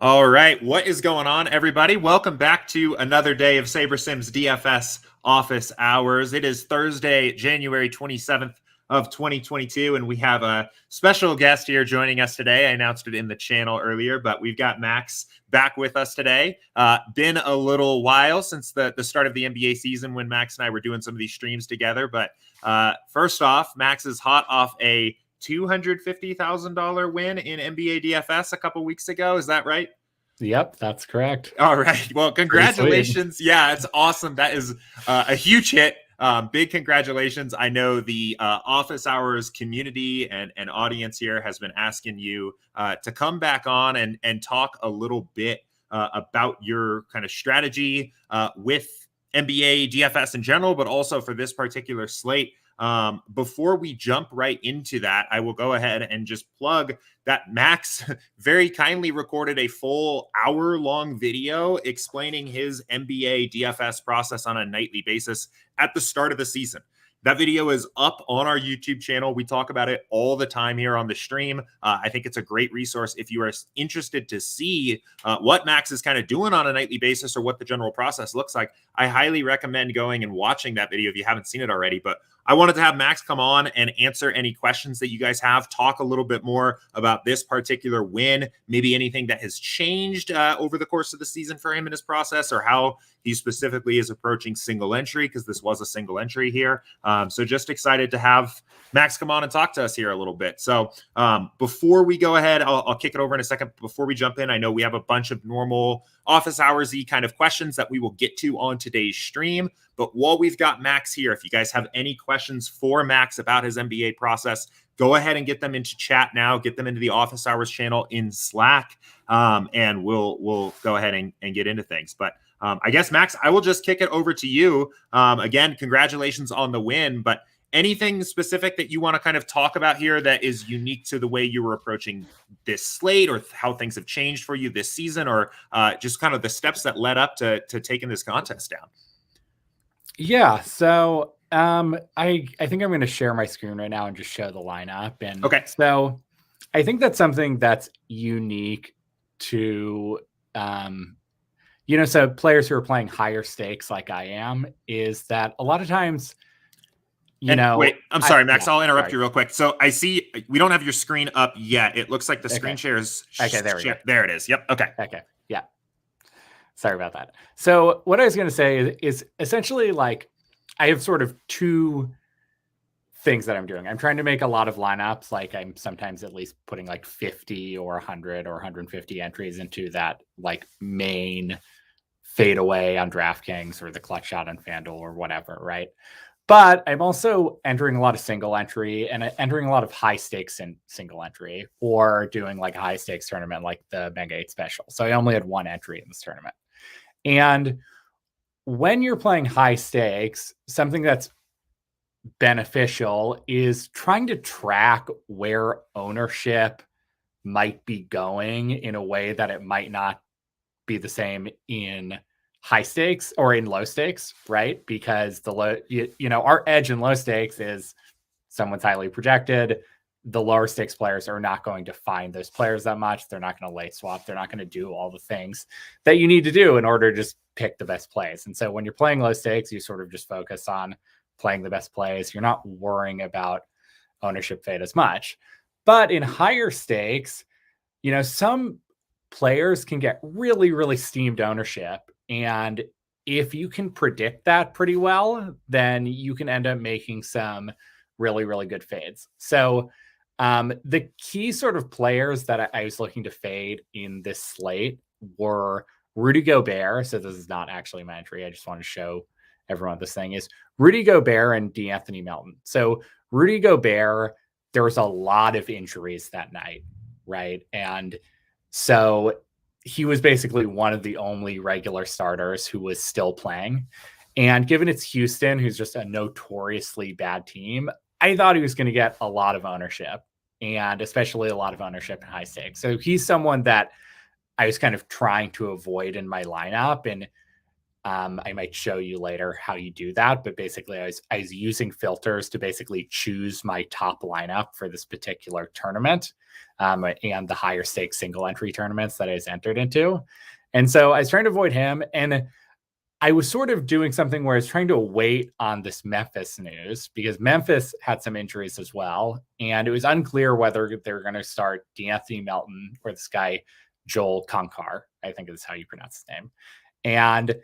All right, what is going on, everybody? Welcome back to another day of SaberSim's DFS Office Hours. It is Thursday, January 27th of 2022, and we have a special guest here joining us today. I announced it in the channel earlier, but we've got Max back with us today. Been a little while since the start of the NBA season when Max and I were doing some of these streams together, but first off, Max is hot off a $250,000 win in NBA DFS a couple weeks ago. Is that right? Yep, that's correct. All right. Well, congratulations. Yeah, it's awesome. That is a huge hit. Big congratulations. I know the Office Hours community and audience here has been asking you to come back on and talk a little bit about your kind of strategy with NBA DFS in general, but also for this particular slate. Before we jump right into that, I will go ahead and just plug that Max very kindly recorded a full hour-long video explaining his NBA DFS process on a nightly basis at the start of the season. That video is up on our YouTube channel. We talk about it all the time here on the stream. I think it's a great resource if you are interested to see what Max is kind of doing on a nightly basis or what the general process looks like. I highly recommend going and watching that video if you haven't seen it already. But I wanted to have Max come on and answer any questions that you guys have, talk a little bit more about this particular win, maybe anything that has changed over the course of the season for him in his process, or how he specifically is approaching single entry, because this was a single entry here. So just excited to have Max come on and talk to us here a little bit. So before we go ahead, I'll kick it over in a second. Before we jump in, I know we have a bunch of normal office hours-y kind of questions that we will get to on today's stream. But while we've got Max here, if you guys have any questions for Max about his NBA process, go ahead and get them into chat now. Get them into the Office Hours channel in Slack, and we'll go ahead and get into things. But I guess, Max, I will just kick it over to you. Again, congratulations on the win, but anything specific that you want to kind of talk about here that is unique to the way you were approaching this slate, or how things have changed for you this season, or just kind of the steps that led up to taking this contest down? Yeah, so I think I'm going to share my screen right now and just show the lineup. And okay, so I think that's something that's unique to so players who are playing higher stakes like I am, is that a lot of times, wait, I'm sorry, Max, I'll interrupt you real quick. So I see we don't have your screen up yet. It looks like the screen share is there it is. Yep. Okay. Yeah. Sorry about that. So what I was going to say is essentially, like, I have sort of two things that I'm doing. I'm trying to make a lot of lineups. Like, I'm sometimes at least putting like 50 or 100 or 150 entries into that like main fadeaway on DraftKings or the clutch shot on FanDuel or whatever, right? But I'm also entering a lot of single entry and entering a lot of high stakes in single entry, or doing like a high stakes tournament like the Mega 8 Special. So I only had one entry in this tournament. And when you're playing high stakes, something that's beneficial is trying to track where ownership might be going in a way that it might not be the same in high stakes or in low stakes, right? Because the low, our edge in low stakes is someone's highly projected. The lower stakes players are not going to find those players that much. They're not going to late swap. They're not going to do all the things that you need to do in order to just pick the best plays. And so when you're playing low stakes, you sort of just focus on playing the best plays. You're not worrying about ownership fade as much. But in higher stakes, some players can get really, really steamed ownership. And if you can predict that pretty well, then you can end up making some really, really good fades. So the key sort of players that I was looking to fade in this slate were Rudy Gobert. So this is not actually my entry. I just want to show everyone what this thing is. Rudy Gobert and DeAnthony Melton. So Rudy Gobert, there was a lot of injuries that night, right? And so he was basically one of the only regular starters who was still playing. And given it's Houston, who's just a notoriously bad team, I thought he was going to get a lot of ownership, and especially a lot of ownership in high stakes. So he's someone that I was kind of trying to avoid in my lineup. And I might show you later how you do that. But basically, I was using filters to basically choose my top lineup for this particular tournament. and the higher stakes single entry tournaments that I was entered into. And so I was trying to avoid him. And I was sort of doing something where I was trying to wait on this Memphis news because Memphis had some injuries as well. And it was unclear whether they were going to start D'Anthony Melton or this guy, Joel Konkar, I think is how you pronounce his name. And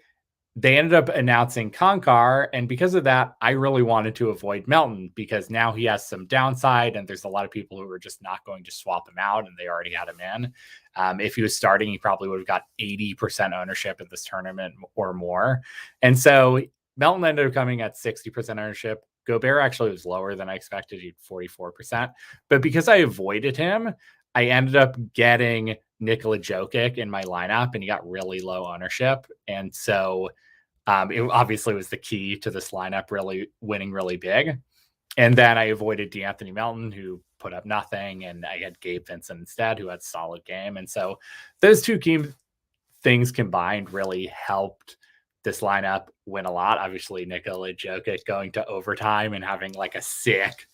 they ended up announcing Konkar. And because of that, I really wanted to avoid Melton because now he has some downside and there's a lot of people who are just not going to swap him out and they already had him in. If he was starting, he probably would have got 80% ownership in this tournament or more. And so Melton ended up coming at 60% ownership. Gobert actually was lower than I expected. He had 44%. But because I avoided him, I ended up getting Nikola Jokic in my lineup and he got really low ownership. And so it obviously was the key to this lineup really winning really big. And then I avoided D'Anthony Melton, who put up nothing, and I had Gabe Vincent instead, who had a solid game. And so those two key things combined really helped this lineup win a lot. Obviously, Nikola Jokic going to overtime and having like a sick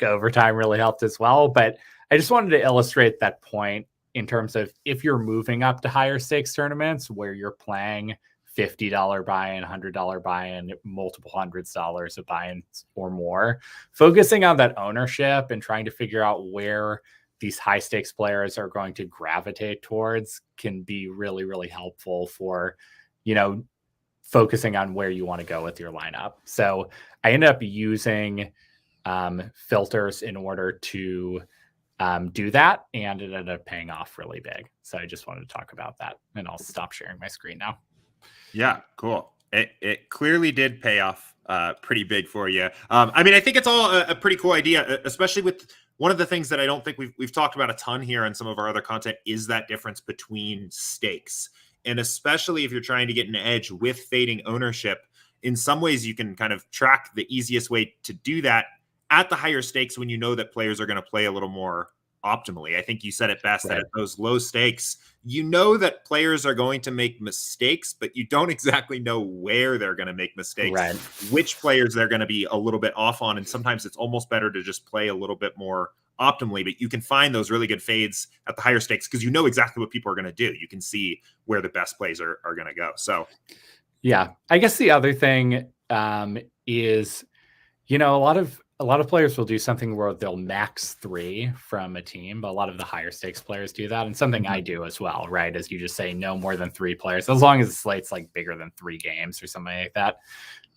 overtime really helped as well. But I just wanted to illustrate that point in terms of if you're moving up to higher stakes tournaments where you're playing $50 buy-in, $100 buy-in, multiple hundreds of dollars of buy-ins or more, focusing on that ownership and trying to figure out where these high stakes players are going to gravitate towards can be really, really helpful for, focusing on where you want to go with your lineup. So I ended up using filters in order to do that, and it ended up paying off really big. So I just wanted to talk about that, and I'll stop sharing my screen now. Yeah, cool. It clearly did pay off pretty big for you. I think it's all a pretty cool idea, especially with one of the things that I don't think we've talked about a ton here in some of our other content is that difference between stakes. And especially if you're trying to get an edge with fading ownership, in some ways you can kind of track the easiest way to do that at the higher stakes when you know that players are going to play a little more optimally. I think you said it best, right, that at those low stakes, you know that players are going to make mistakes, but you don't exactly know where they're going to make mistakes, right, which players they're going to be a little bit off on. And sometimes it's almost better to just play a little bit more optimally, but you can find those really good fades at the higher stakes because you know exactly what people are going to do. You can see where the best plays are going to go. So, yeah, I guess the other thing is, a lot of players will do something where they'll max 3 from a team, but a lot of the higher stakes players do that. And something I do as well, right? As you just say, no more than 3 players, as long as the slate's like bigger than 3 games or something like that.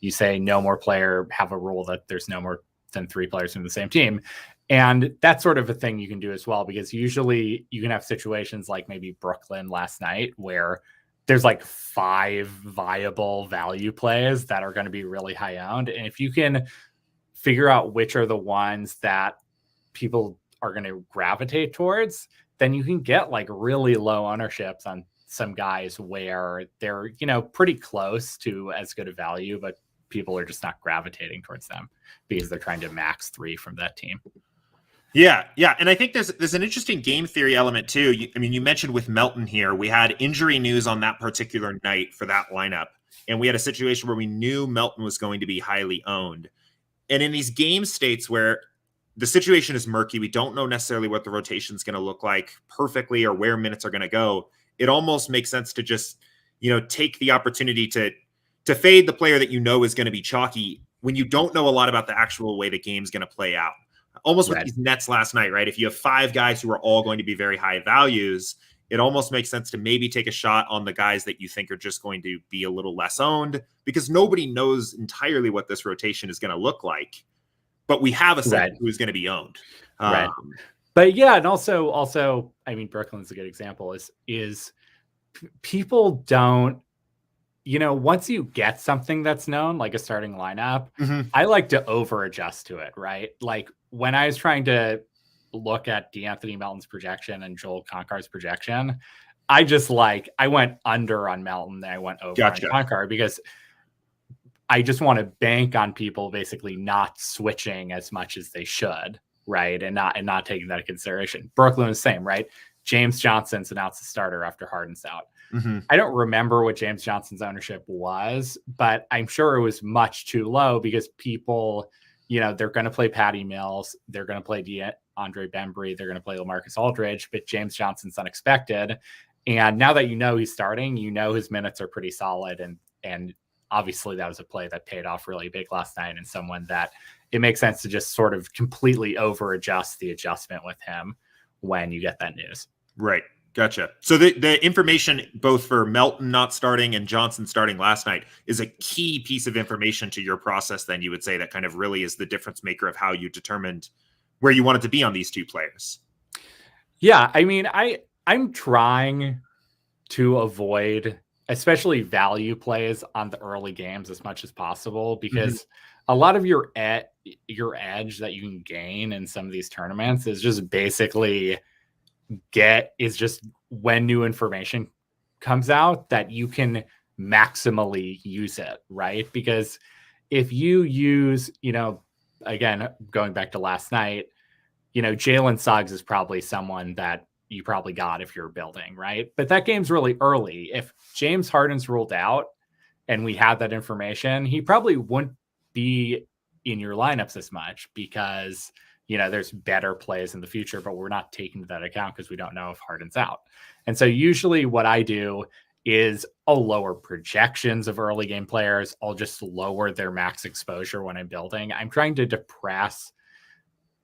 You say no more player, have a rule that there's no more than 3 players from the same team. And that's sort of a thing you can do as well, because usually you can have situations like maybe Brooklyn last night where there's like 5 viable value plays that are going to be really high owned. And if you can figure out which are the ones that people are going to gravitate towards, then you can get like really low ownerships on some guys where they're, pretty close to as good a value, but people are just not gravitating towards them because they're trying to max 3 from that team. Yeah. And I think there's an interesting game theory element too. You mentioned with Melton here, we had injury news on that particular night for that lineup. And we had a situation where we knew Melton was going to be highly owned. And in these game states where the situation is murky, we don't know necessarily what the rotation is going to look like perfectly or where minutes are going to go. It almost makes sense to just, take the opportunity to fade the player that is going to be chalky when you don't know a lot about the actual way the game's going to play out. Almost with these Nets last night, right? If you have 5 guys who are all going to be very high values, it almost makes sense to maybe take a shot on the guys that you think are just going to be a little less owned, because nobody knows entirely what this rotation is going to look like, but we have a sense who's going to be owned. Right. But yeah, and also, Brooklyn's a good example is people don't, once you get something that's known, like a starting lineup, I like to over adjust to it, right? Like when I was trying to look at D'Anthony Melton's projection and Joel Konkar's projection, I went under on Melton, then I went over on Konkar, because I just want to bank on people basically not switching as much as they should, right? And not taking that into consideration. Brooklyn is the same, right? James Johnson's announced a starter after Harden's out. I don't remember what James Johnson's ownership was, but I'm sure it was much too low because people, they're going to play Patty Mills. They're going to play Andre Bembry. They're going to play LaMarcus Aldridge, but James Johnson's unexpected. And now that you know he's starting, you know his minutes are pretty solid. And obviously that was a play that paid off really big last night, and someone that it makes sense to just sort of completely over adjust the adjustment with him when you get that news. Right. Gotcha. So the information both for Melton not starting and Johnson starting last night is a key piece of information to your process. Then you would say that kind of really is the difference maker of how you determined where you wanted to be on these two players. Yeah. I mean, I'm trying to avoid especially value plays on the early games as much as possible, because a lot of your edge that you can gain in some of these tournaments is just basically just when new information comes out that you can maximally use it, right? Because if you use, again, going back to last night, Jalen Suggs is probably someone that you probably got if you're building, right? But that game's really early. If James Harden's ruled out and we had that information, he probably wouldn't be in your lineups as much, because there's better plays in the future, but we're not taking that account because we don't know if Harden's out. And so usually what I do is I'll lower projections of early game players. I'll just lower their max exposure when I'm building. I'm trying to depress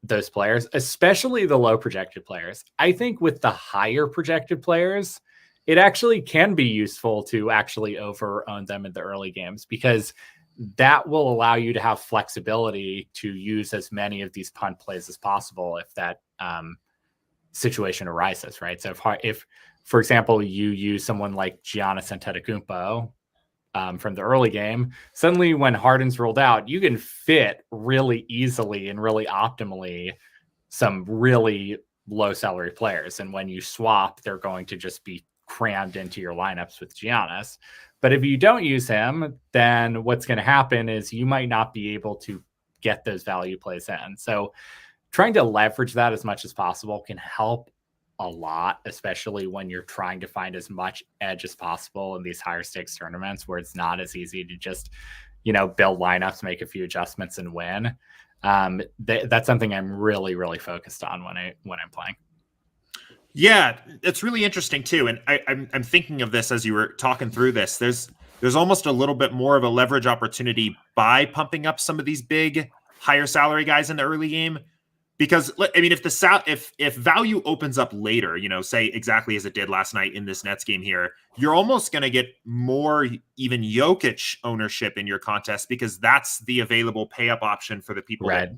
those players, especially the low projected players. I think with the higher projected players, it actually can be useful to actually over own them in the early games, because that will allow you to have flexibility to use as many of these punt plays as possible if that situation arises, right? So if, for example, you use someone like Giannis Antetokounmpo from the early game, suddenly when Harden's rolled out, you can fit really easily and really optimally some really low salary players. And when you swap, they're going to just be crammed into your lineups with Giannis. But if you don't use him, then what's going to happen is you might not be able to get those value plays in. So trying to leverage that as much as possible can help a lot, especially when you're trying to find as much edge as possible in these higher stakes tournaments where it's not as easy to just, build lineups, make a few adjustments and win. That's something I'm really, really focused on when I'm playing. Yeah, it's really interesting too. And I'm thinking of this as you were talking through this. There's almost a little bit more of a leverage opportunity by pumping up some of these big, higher salary guys in the early game. Because I mean, if value opens up later, say exactly as it did last night in this Nets game here, you're almost going to get more even Jokic ownership in your contest, because that's the available pay up option for the people that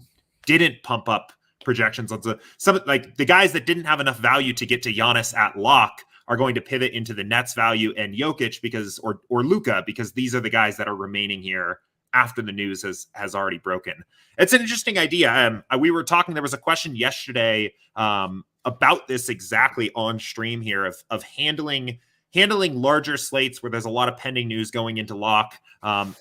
didn't pump up projections on some, like the guys that didn't have enough value to get to Giannis at lock are going to pivot into the Nets value and Jokic or Luka, because these are the guys that are remaining here after the news has already broken. It's an interesting idea. We were talking, there was a question yesterday about this exactly on stream here of handling larger slates where there's a lot of pending news going into lock.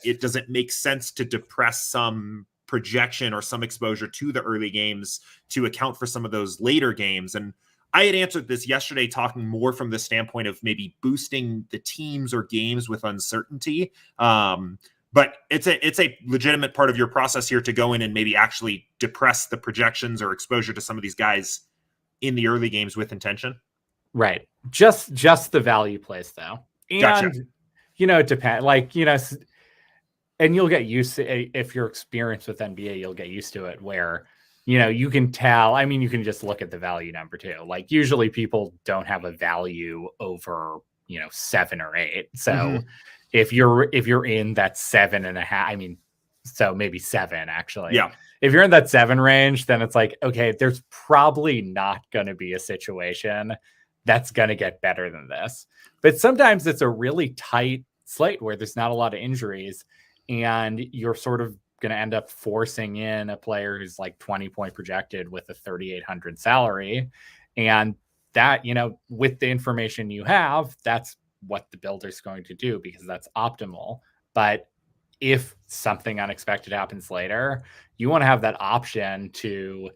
It doesn't make sense to depress some projection or some exposure to the early games to account for some of those later games. And I had answered this yesterday, talking more from the standpoint of maybe boosting the teams or games with uncertainty. But it's a legitimate part of your process here to go in and maybe actually depress the projections or exposure to some of these guys in the early games with intention. Right. Just the value plays though. And, gotcha. It depends, and you'll get used to, if you're experienced with NBA, you'll get used to it where, you can tell, you can just look at the value number too. Like usually people don't have a value over, 7 or 8. So if you're in that 7.5, so maybe 7 actually. Yeah. If you're in that 7 range, then it's like, okay, there's probably not going to be a situation that's going to get better than this. But sometimes it's a really tight slate where there's not a lot of injuries, and you're sort of going to end up forcing in a player who's like 20 point projected with a 3,800 salary. And that, with the information you have, that's what the builder's going to do, because that's optimal. But if something unexpected happens later, you want to have that option to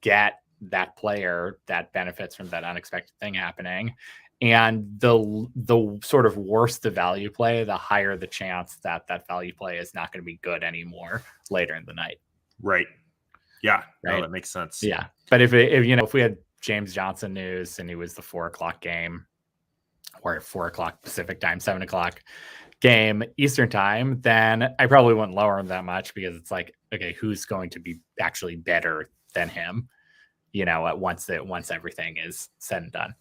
get that player that benefits from that unexpected thing happening. And the sort of worse the value play, the higher the chance that value play is not going to be good anymore later in the night. Right. Yeah. Right. No, that makes sense. Yeah. But if we had James Johnson news and he was the 4:00 game, or 4:00 Pacific time, 7:00 game Eastern time, then I probably wouldn't lower him that much, because it's like, okay, who's going to be actually better than him, at once everything is said and done.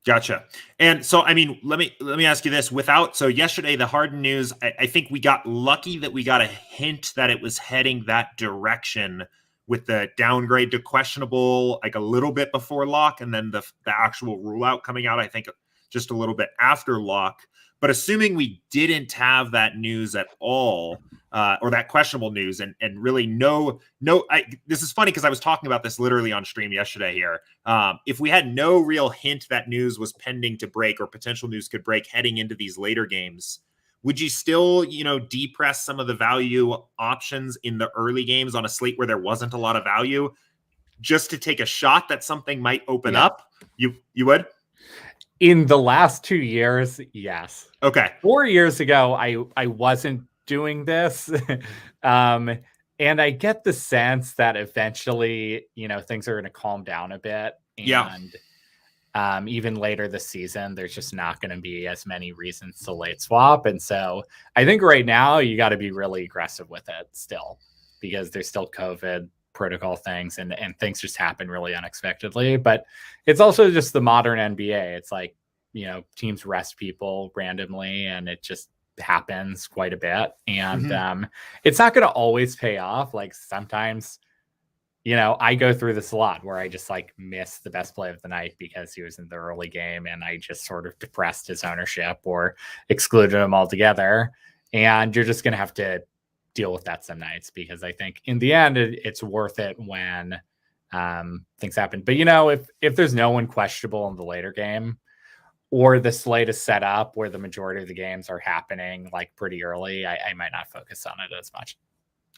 Gotcha. And so, I mean, let me ask you this. So yesterday, the Harden news, I think we got lucky that we got a hint that it was heading that direction with the downgrade to questionable, like a little bit before lock, and then the actual rule out coming out, I think, just a little bit after lock. But assuming we didn't have that news at all, or that questionable news, and really this is funny because I was talking about this literally on stream yesterday here. If we had no real hint that news was pending to break, or potential news could break heading into these later games, would you still, depress some of the value options in the early games on a slate where there wasn't a lot of value, just to take a shot that something might open up? You would? In the last 2 years, yes. Okay. 4 years ago, I wasn't doing this. And I get the sense that eventually, things are going to calm down a bit. And even later this season, there's just not going to be as many reasons to late swap. And so I think right now you got to be really aggressive with it still, because there's still COVID protocol things, and things just happen really unexpectedly. But it's also just the modern NBA. It's like, teams rest people randomly, and it just happens quite a bit. And it's not going to always pay off. Like sometimes, I go through this a lot where I just like miss the best play of the night because he was in the early game, and I just sort of depressed his ownership or excluded him altogether. And you're just going to have to deal with that some nights, because I think in the end it's worth it when things happen. But if there's no one questionable in the later game, or the slate is set up where the majority of the games are happening like pretty early, I might not focus on it as much.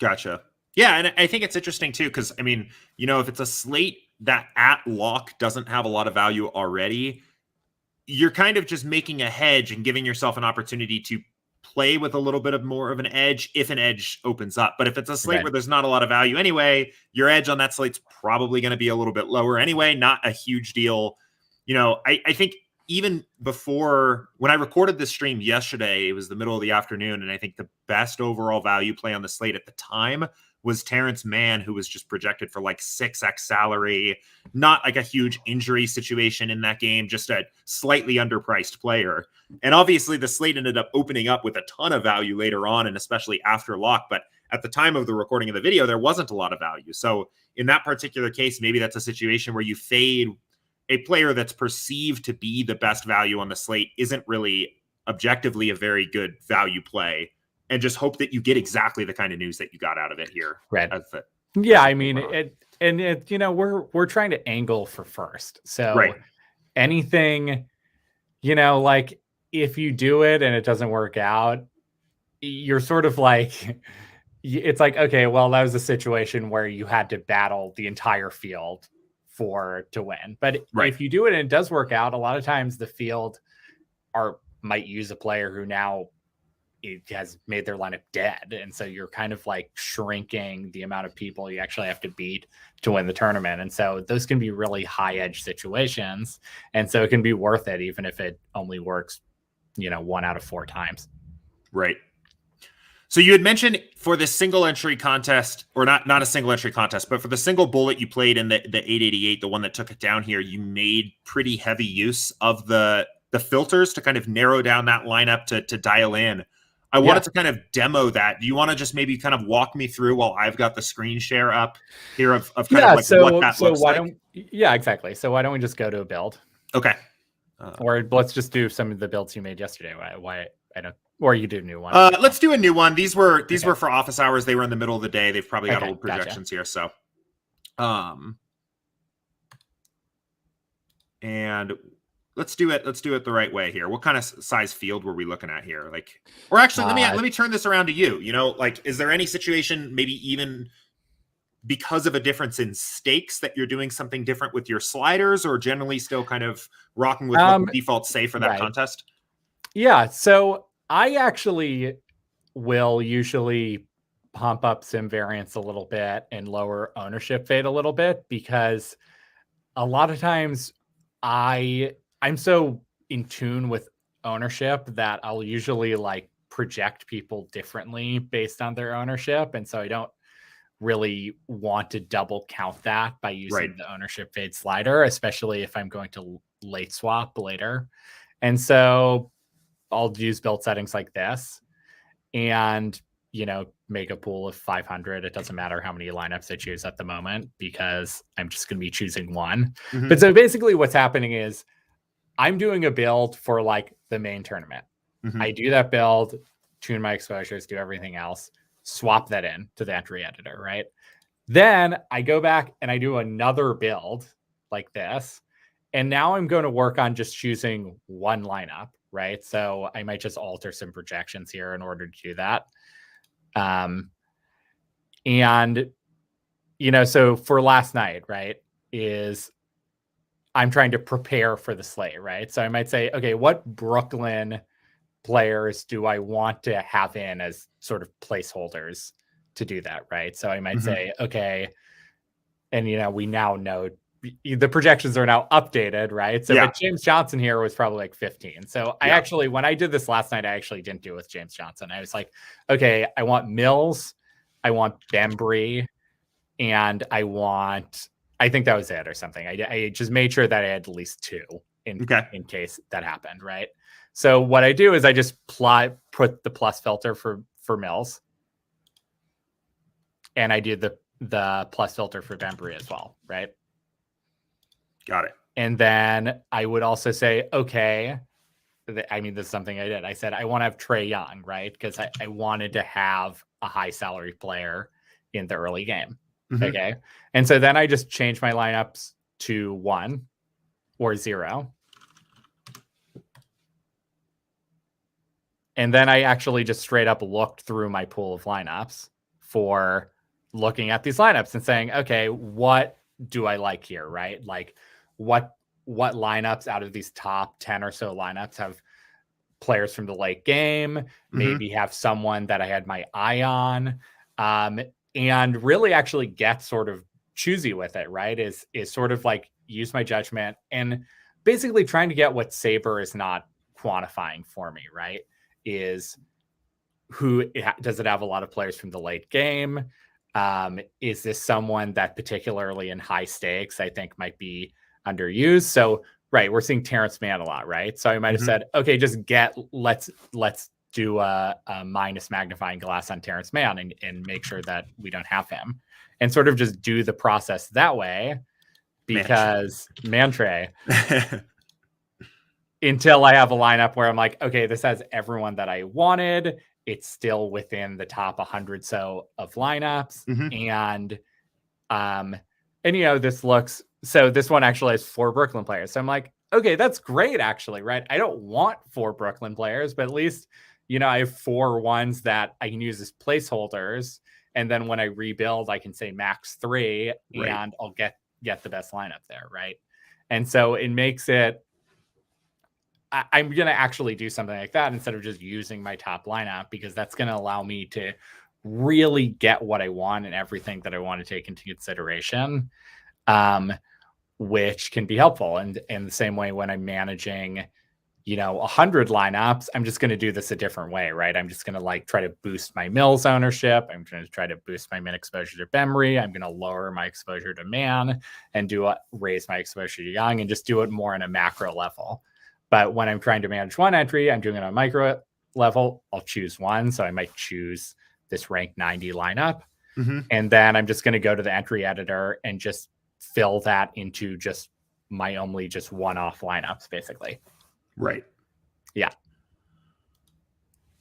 Gotcha. Yeah, and I think it's interesting too, because I mean, if it's a slate that at lock doesn't have a lot of value already, you're kind of just making a hedge and giving yourself an opportunity to play with a little bit of more of an edge if an edge opens up. But if it's a slate where there's not a lot of value anyway, your edge on that slate's probably going to be a little bit lower anyway, not a huge deal. I think even before, when I recorded this stream yesterday, it was the middle of the afternoon, and I think the best overall value play on the slate at the time was Terrence Mann, who was just projected for like 6x salary, not like a huge injury situation in that game, just a slightly underpriced player. And obviously the slate ended up opening up with a ton of value later on, and especially after lock. But at the time of the recording of the video, there wasn't a lot of value. So in that particular case, maybe that's a situation where you fade a player that's perceived to be the best value on the slate, isn't really objectively a very good value play, and just hope that you get exactly the kind of news that you got out of it here. Right. I mean, we're trying to angle for first. So anything, like if you do it and it doesn't work out, you're sort of like, it's like, okay, well, that was a situation where you had to battle the entire field to win. But if you do it and it does work out, a lot of times the field might use a player who now it has made their lineup dead. And so you're kind of like shrinking the amount of people you actually have to beat to win the tournament. And so those can be really high edge situations. And so it can be worth it, even if it only works, 1 out of 4 times. Right. So you had mentioned for the single entry contest, or not a single entry contest, but for the single bullet you played in the 888, the one that took it down here, you made pretty heavy use of the filters to kind of narrow down that lineup to dial in. I wanted to kind of demo that. Do you want to just maybe kind of walk me through while I've got the screen share up here of kind of like what that looks like? Yeah, exactly. So why don't we just go to a build? Okay. Or let's just do some of the builds you made yesterday. Why I don't. Or you do a new one. Let's do a new one. These were for office hours. They were in the middle of the day. They've probably got old projections here. So, and let's do it the right way here. What kind of size field were we looking at here? Like, or actually, let me turn this around to you. Like, is there any situation, maybe even because of a difference in stakes, that you're doing something different with your sliders, or generally still kind of rocking with what the defaults say for that contest? Yeah. So I actually will usually pump up sim variance a little bit and lower ownership fade a little bit, because a lot of times I'm so in tune with ownership that I'll usually like project people differently based on their ownership. And so I don't really want to double count that by using the ownership fade slider, especially if I'm going to late swap later. And so I'll use build settings like this and, make a pool of 500. It doesn't matter how many lineups I choose at the moment because I'm just going to be choosing one. Mm-hmm. But so basically what's happening is I'm doing a build for like the main tournament. Mm-hmm. I do that build, tune my exposures, do everything else, swap that in to the entry editor, right? Then I go back and I do another build like this. And now I'm going to work on just choosing one lineup, right? So I might just alter some projections here in order to do that. And, so for last night, right, is I'm trying to prepare for the slate, right? So I might say, okay, what Brooklyn players do I want to have in as sort of placeholders to do that, right? So I might say, okay, and we now know the projections are now updated, right? So but James Johnson here was probably like 15. So I actually, when I did this last night, I actually didn't do it with James Johnson. I was like, okay, I want Mills, I want Bembry, and I think that was it or something. I just made sure that I had at least two in case that happened, right? So what I do is I just put the plus filter for Mills, and I do the plus filter for Bembry as well, right? Got it. And then I would also say, okay, this is something I did. I said, I want to have Trae Young, right? Because I wanted to have a high salary player in the early game. Mm-hmm. Okay. And so then I just changed my lineups to 1 or 0. And then I actually just straight up looked through my pool of lineups for looking at these lineups and saying, okay, what do I like here, right? Like what lineups out of these top 10 or so lineups have players from the late game, maybe have someone that I had my eye on, and really actually get sort of choosy with it, right? Is sort of like use my judgment and basically trying to get what Saber is not quantifying for me, right? Is does it have a lot of players from the late game? Is this someone that particularly in high stakes I think might be underused? So, right, we're seeing Terrence Mann a lot, right? So I might have said, okay, just let's do a minus magnifying glass on Terrence Mann and make sure that we don't have him, and sort of just do the process that way, because Mantre until I have a lineup where I'm like, okay, this has everyone that I wanted. It's still within the top 100 so of lineups. And this one actually has 4 Brooklyn players. So I'm like, okay, that's great actually, right? I don't want 4 Brooklyn players, but at least, I have 4 ones that I can use as placeholders. And then when I rebuild, I can say max 3 and I'll get the best lineup there, right? And so it makes it, I'm going to actually do something like that instead of just using my top lineup, because that's going to allow me to really get what I want and everything that I want to take into consideration, which can be helpful. And in the same way, when I'm managing, 100 lineups, I'm just going to do this a different way, right? I'm just going to try to boost my Mills ownership. I'm going to try to boost my min exposure to Bembry. I'm going to lower my exposure to Mann and raise my exposure to Young, and just do it more on a macro level. But when I'm trying to manage one entry, I'm doing it on a micro level. I'll choose one. So I might choose this rank 90 lineup. And then I'm just going to go to the entry editor and just fill that into just my only just one-off lineups, basically. Right. Yeah.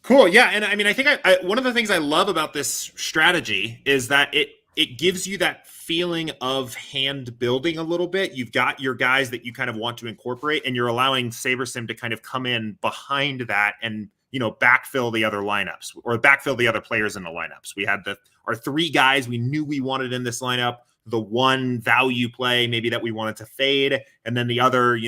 Cool. Yeah. And I think I one of the things I love about this strategy is that it gives you that feeling of hand building a little bit. You've got your guys that you kind of want to incorporate, and you're allowing SaberSim to kind of come in behind that and, backfill the other lineups or backfill the other players in the lineups. We had our 3 guys we knew we wanted in this lineup, the one value play maybe that we wanted to fade, and then the other,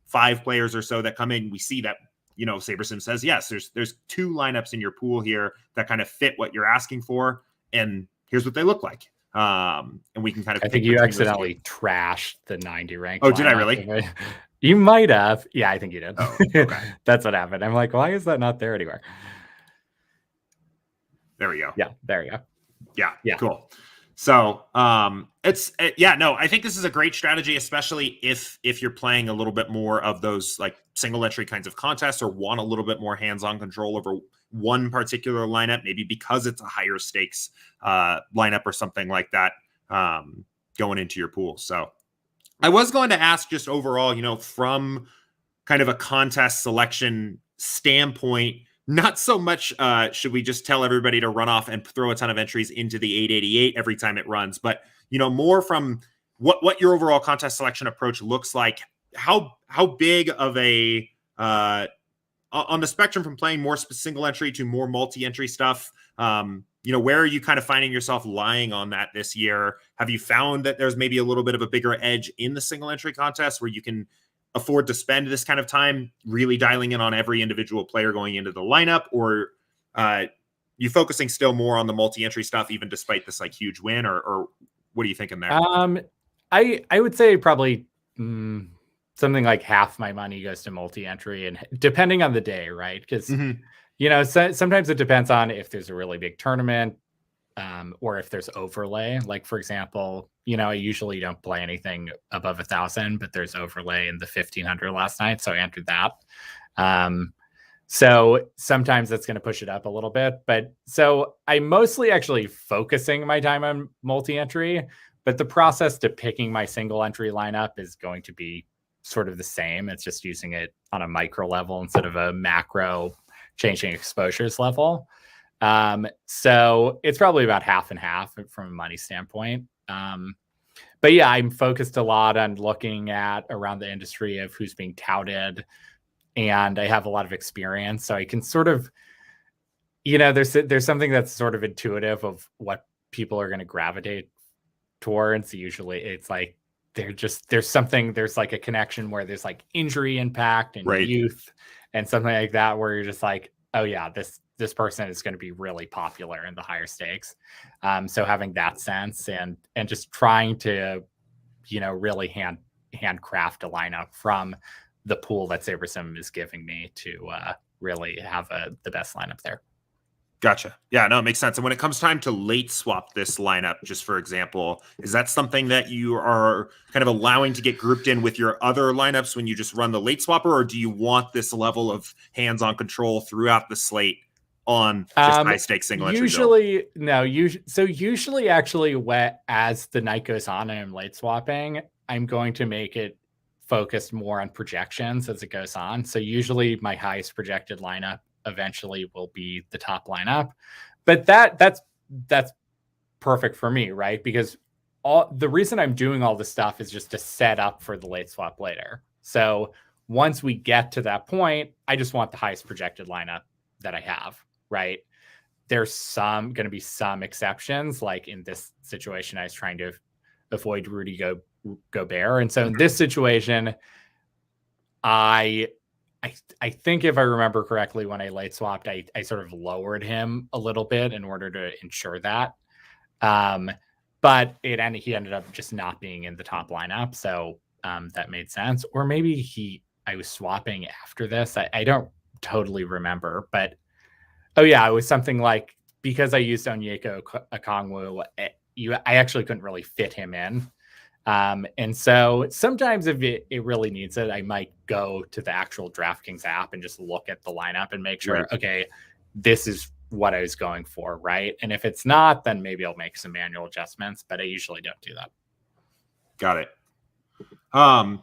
5 players or so that come in. We see that, SaberSim says, yes, there's 2 lineups in your pool here that kind of fit what you're asking for. and here's what they look like. And we can kind of. I think you accidentally trashed the 90 rank. Oh, did I really? You might have. Yeah, I think you did. Oh, okay. That's what happened. I'm like, why is that not there anywhere? There we go. Yeah, there you go. Yeah. Cool. So I think this is a great strategy, especially if you're playing a little bit more of those like single entry kinds of contests or want a little bit more hands-on control over one particular lineup, maybe because it's a higher stakes lineup or something like that going into your pool. So I was going to ask just overall, from kind of a contest selection standpoint, not so much should we just tell everybody to run off and throw a ton of entries into the 888 every time it runs, but more from what your overall contest selection approach looks like. How big of a on the spectrum from playing more single entry to more multi-entry stuff, where are you kind of finding yourself lying on that this year? Have you found that there's maybe a little bit of a bigger edge in the single entry contest where you can afford to spend this kind of time really dialing in on every individual player going into the lineup, or you focusing still more on the multi-entry stuff, even despite this like huge win, or what are you thinking there? I would say probably something like half my money goes to multi-entry, and depending on the day, right? Because sometimes it depends on if there's a really big tournament, or if there's overlay. Like for example, I usually don't play anything above 1,000, but there's overlay in the 1,500 last night, so I entered that. So sometimes that's going to push it up a little bit. But so I'm mostly actually focusing my time on multi-entry, but the process to picking my single entry lineup is going to be sort of the same. It's just using it on a micro level instead of a macro changing exposures level. So it's probably about half and half from a money standpoint. But yeah, I'm focused a lot on looking at around the industry of who's being touted, and I have a lot of experience. So I can sort of, there's something that's sort of intuitive of what people are going to gravitate towards. Usually it's like, there's like a connection where there's like injury impact and youth and something like that, where you're just like, oh yeah, this person is going to be really popular in the higher stakes. So having that sense and just trying to, really handcraft a lineup from the pool that SaberSim is giving me to really have the best lineup there. Gotcha. Yeah, no, it makes sense. And when it comes time to late swap this lineup, just for example, is that something that you are kind of allowing to get grouped in with your other lineups when you just run the late swapper, or do you want this level of hands-on control throughout the slate on just high stakes single entry? Usually actually as the night goes on and I'm late swapping, I'm going to make it focused more on projections as it goes on. So usually my highest projected lineup eventually will be the top lineup, but that's perfect for me, right? Because the reason I'm doing all this stuff is just to set up for the late swap later. So once we get to that point, I just want the highest projected lineup that I have, right? There's going to be some exceptions, like in this situation, I was trying to avoid Rudy Gobert, and so in this situation, I think if I remember correctly, when I late swapped, I sort of lowered him a little bit in order to ensure that. But he ended up just not being in the top lineup. So that made sense. Or maybe I was swapping after this. I don't totally remember. But it was something like, because I used Onyeka Okongwu, I actually couldn't really fit him in. And so sometimes if it really needs it, I might go to the actual DraftKings app and just look at the lineup and make sure, okay, this is what I was going for, right? And if it's not, then maybe I'll make some manual adjustments, but I usually don't do that. Got it.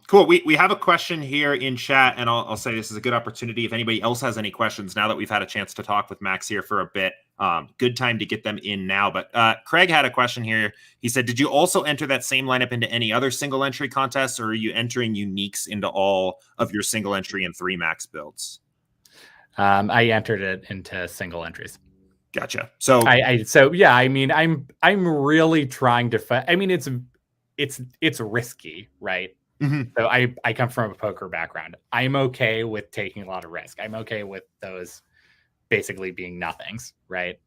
Cool. We have a question here in chat, and I'll say this is a good opportunity. If anybody else has any questions, now that we've had a chance to talk with Max here for a bit, good time to get them in now. But Craig had a question here. He said, did you also enter that same lineup into any other single entry contests, or are you entering uniques into all of your single entry and 3 max builds? I entered it into single entries. Gotcha. So I'm really trying to it's risky, right? Mm-hmm. So I come from a poker background. I'm okay with taking a lot of risk. I'm okay with those basically being nothings, right?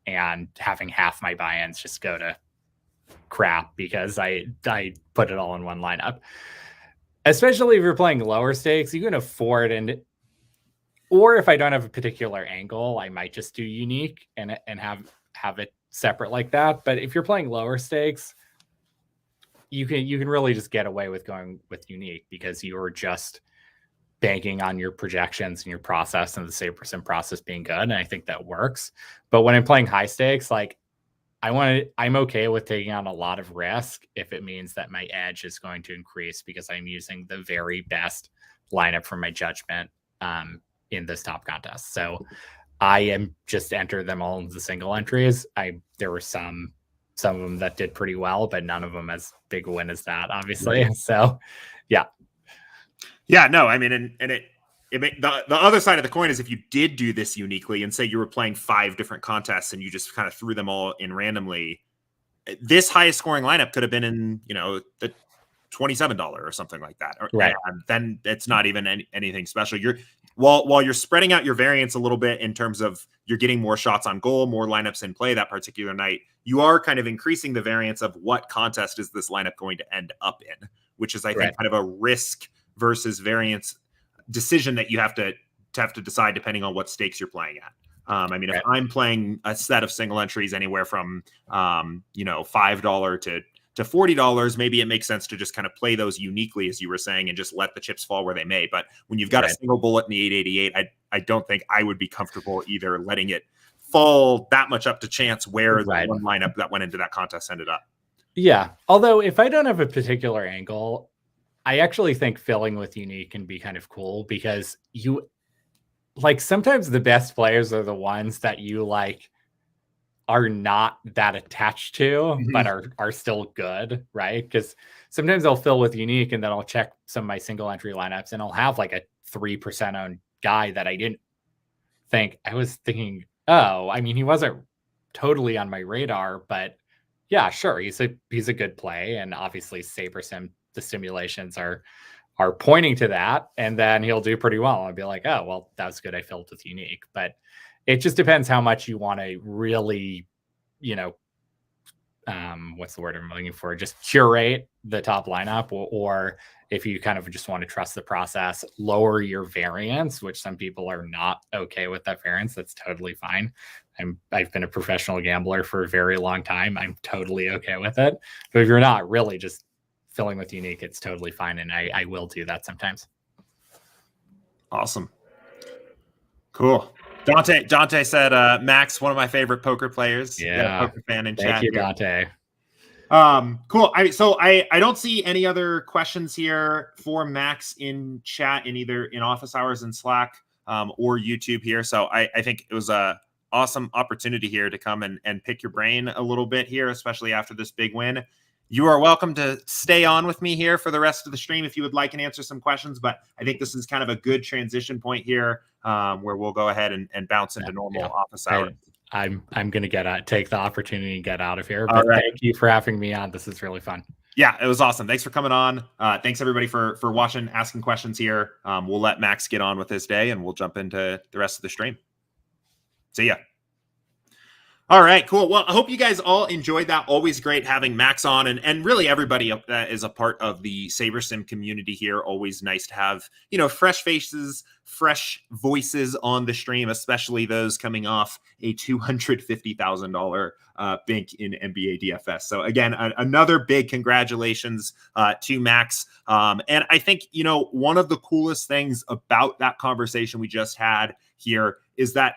and having half my buy-ins just go to crap because I put it all in one lineup. Especially if you're playing lower stakes, you can afford, or if I don't have a particular angle, I might just do unique and have it separate like that. But if you're playing lower stakes, you can really just get away with going with unique because you're just banking on your projections and your process and the SaberSim process being good. And I think that works. But when I'm playing high stakes, like I'm okay with taking on a lot of risk if it means that my edge is going to increase because I'm using the very best lineup for my judgment in this top contest. So I am just enter them all into the single entries. There were some of them that did pretty well, but none of them as big a win as that, obviously. Right. So yeah, no, I mean, the other side of the coin is if you did do this uniquely and say you were playing 5 different contests and you just kind of threw them all in randomly, this highest scoring lineup could have been in, the $27 or something like that. Right. And then it's not even anything special. While you're spreading out your variance a little bit in terms of you're getting more shots on goal, more lineups in play that particular night, you are kind of increasing the variance of what contest is this lineup going to end up in, which is, I think, kind of a risk versus variance decision that you have to decide depending on what stakes you're playing at. I mean, if I'm playing a set of single entries anywhere from $5 to $40, maybe it makes sense to just kind of play those uniquely, as you were saying, and just let the chips fall where they may. But when you've got a single bullet in the 888, I don't think I would be comfortable either letting it fall that much up to chance where the one lineup that went into that contest ended up. Yeah. Although if I don't have a particular angle, I actually think filling with unique can be kind of cool because sometimes the best players are the ones that you are not that attached to, but are still good, right? Because sometimes I'll fill with unique and then I'll check some of my single entry lineups and I'll have like a 3% owned guy that I didn't think. I was thinking, oh, I mean, he wasn't totally on my radar, but yeah, sure, he's a good play, and obviously SaberSim, the simulations are pointing to that, and then he'll do pretty well. I'll be like, oh, well, that's good. I filled with unique, but it just depends how much you want to really, what's the word I'm looking for? Just curate the top lineup, or if you kind of just want to trust the process, lower your variance, which some people are not okay with that variance. That's totally fine. I've been a professional gambler for a very long time. I'm totally okay with it. But if you're not, really just filling with unique, it's totally fine. And I will do that sometimes. Awesome. Cool. Dante said, Max, one of my favorite poker players. Yeah. Poker fan in chat. Thank you, Dante. Cool. I don't see any other questions here for Max in chat in either in office hours in Slack or YouTube here. So I think it was a awesome opportunity here to come and pick your brain a little bit here, especially after this big win. You are welcome to stay on with me here for the rest of the stream if you would like and answer some questions. But I think this is kind of a good transition point here where we'll go ahead and bounce into normal office hours. I'm going to take the opportunity and get out of here. But thank you for having me on. This is really fun. Yeah, it was awesome. Thanks for coming on. Thanks everybody for watching, asking questions here. We'll let Max get on with his day and we'll jump into the rest of the stream. See ya. All right, cool. Well, I hope you guys all enjoyed that. Always great having Max on, and really everybody that is a part of the SaberSim community here. Always nice to have, fresh faces, fresh voices on the stream, especially those coming off a $250,000 bank in NBA DFS. So again, another big congratulations to Max. And I think, one of the coolest things about that conversation we just had here is that,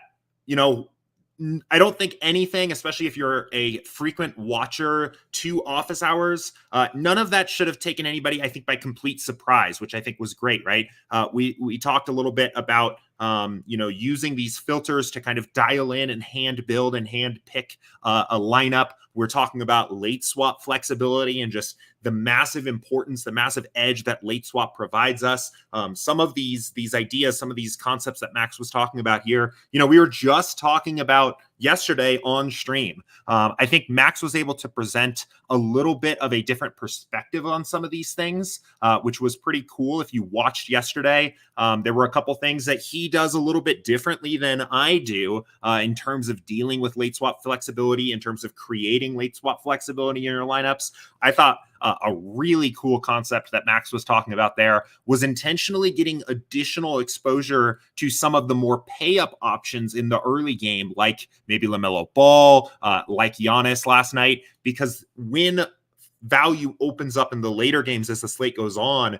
I don't think anything, especially if you're a frequent watcher to office hours, none of that should have taken anybody, I think, by complete surprise, which I think was great, right? We talked a little bit about, using these filters to kind of dial in and hand build and hand pick a lineup. We're talking about late swap flexibility and just the massive importance, the massive edge that late swap provides us. Some of these ideas, some of these concepts that Max was talking about here, we were just talking about yesterday on stream. I think Max was able to present a little bit of a different perspective on some of these things, which was pretty cool. If you watched yesterday, there were a couple things that he does a little bit differently than I do in terms of dealing with late swap flexibility, in terms of creating late swap flexibility in your lineups. I thought a really cool concept that Max was talking about there was intentionally getting additional exposure to some of the more pay-up options in the early game, like maybe LaMelo Ball, like Giannis last night, because when value opens up in the later games as the slate goes on,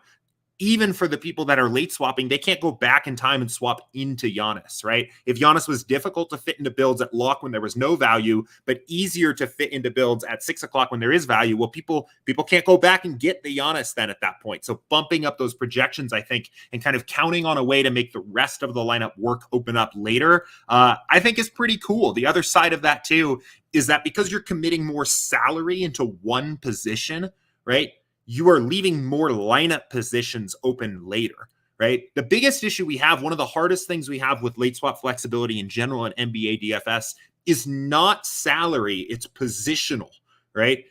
even for the people that are late swapping, they can't go back in time and swap into Giannis, right? If Giannis was difficult to fit into builds at lock when there was no value, but easier to fit into builds at 6 o'clock when there is value, well, people can't go back and get the Giannis then at that point. So bumping up those projections, I think, and kind of counting on a way to make the rest of the lineup work open up later, I think is pretty cool. The other side of that too is that because you're committing more salary into one position, right? You are leaving more lineup positions open later, right? The biggest issue we have, one of the hardest things we have with late swap flexibility in general in NBA DFS is not salary, it's positional, right?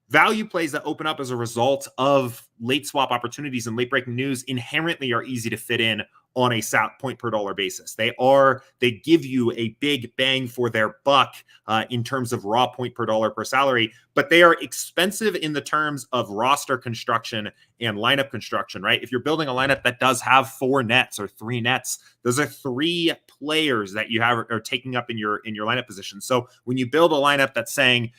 Value plays that open up as a result of late swap opportunities and late breaking news inherently are easy to fit in on a point per dollar basis. They give you a big bang for their buck in terms of raw point per dollar per salary, but they are expensive in the terms of roster construction and lineup construction, right? If you're building a lineup that does have 4 nets or 3 nets, those are 3 players that you have are taking up in your lineup position. So when you build a lineup that's saying,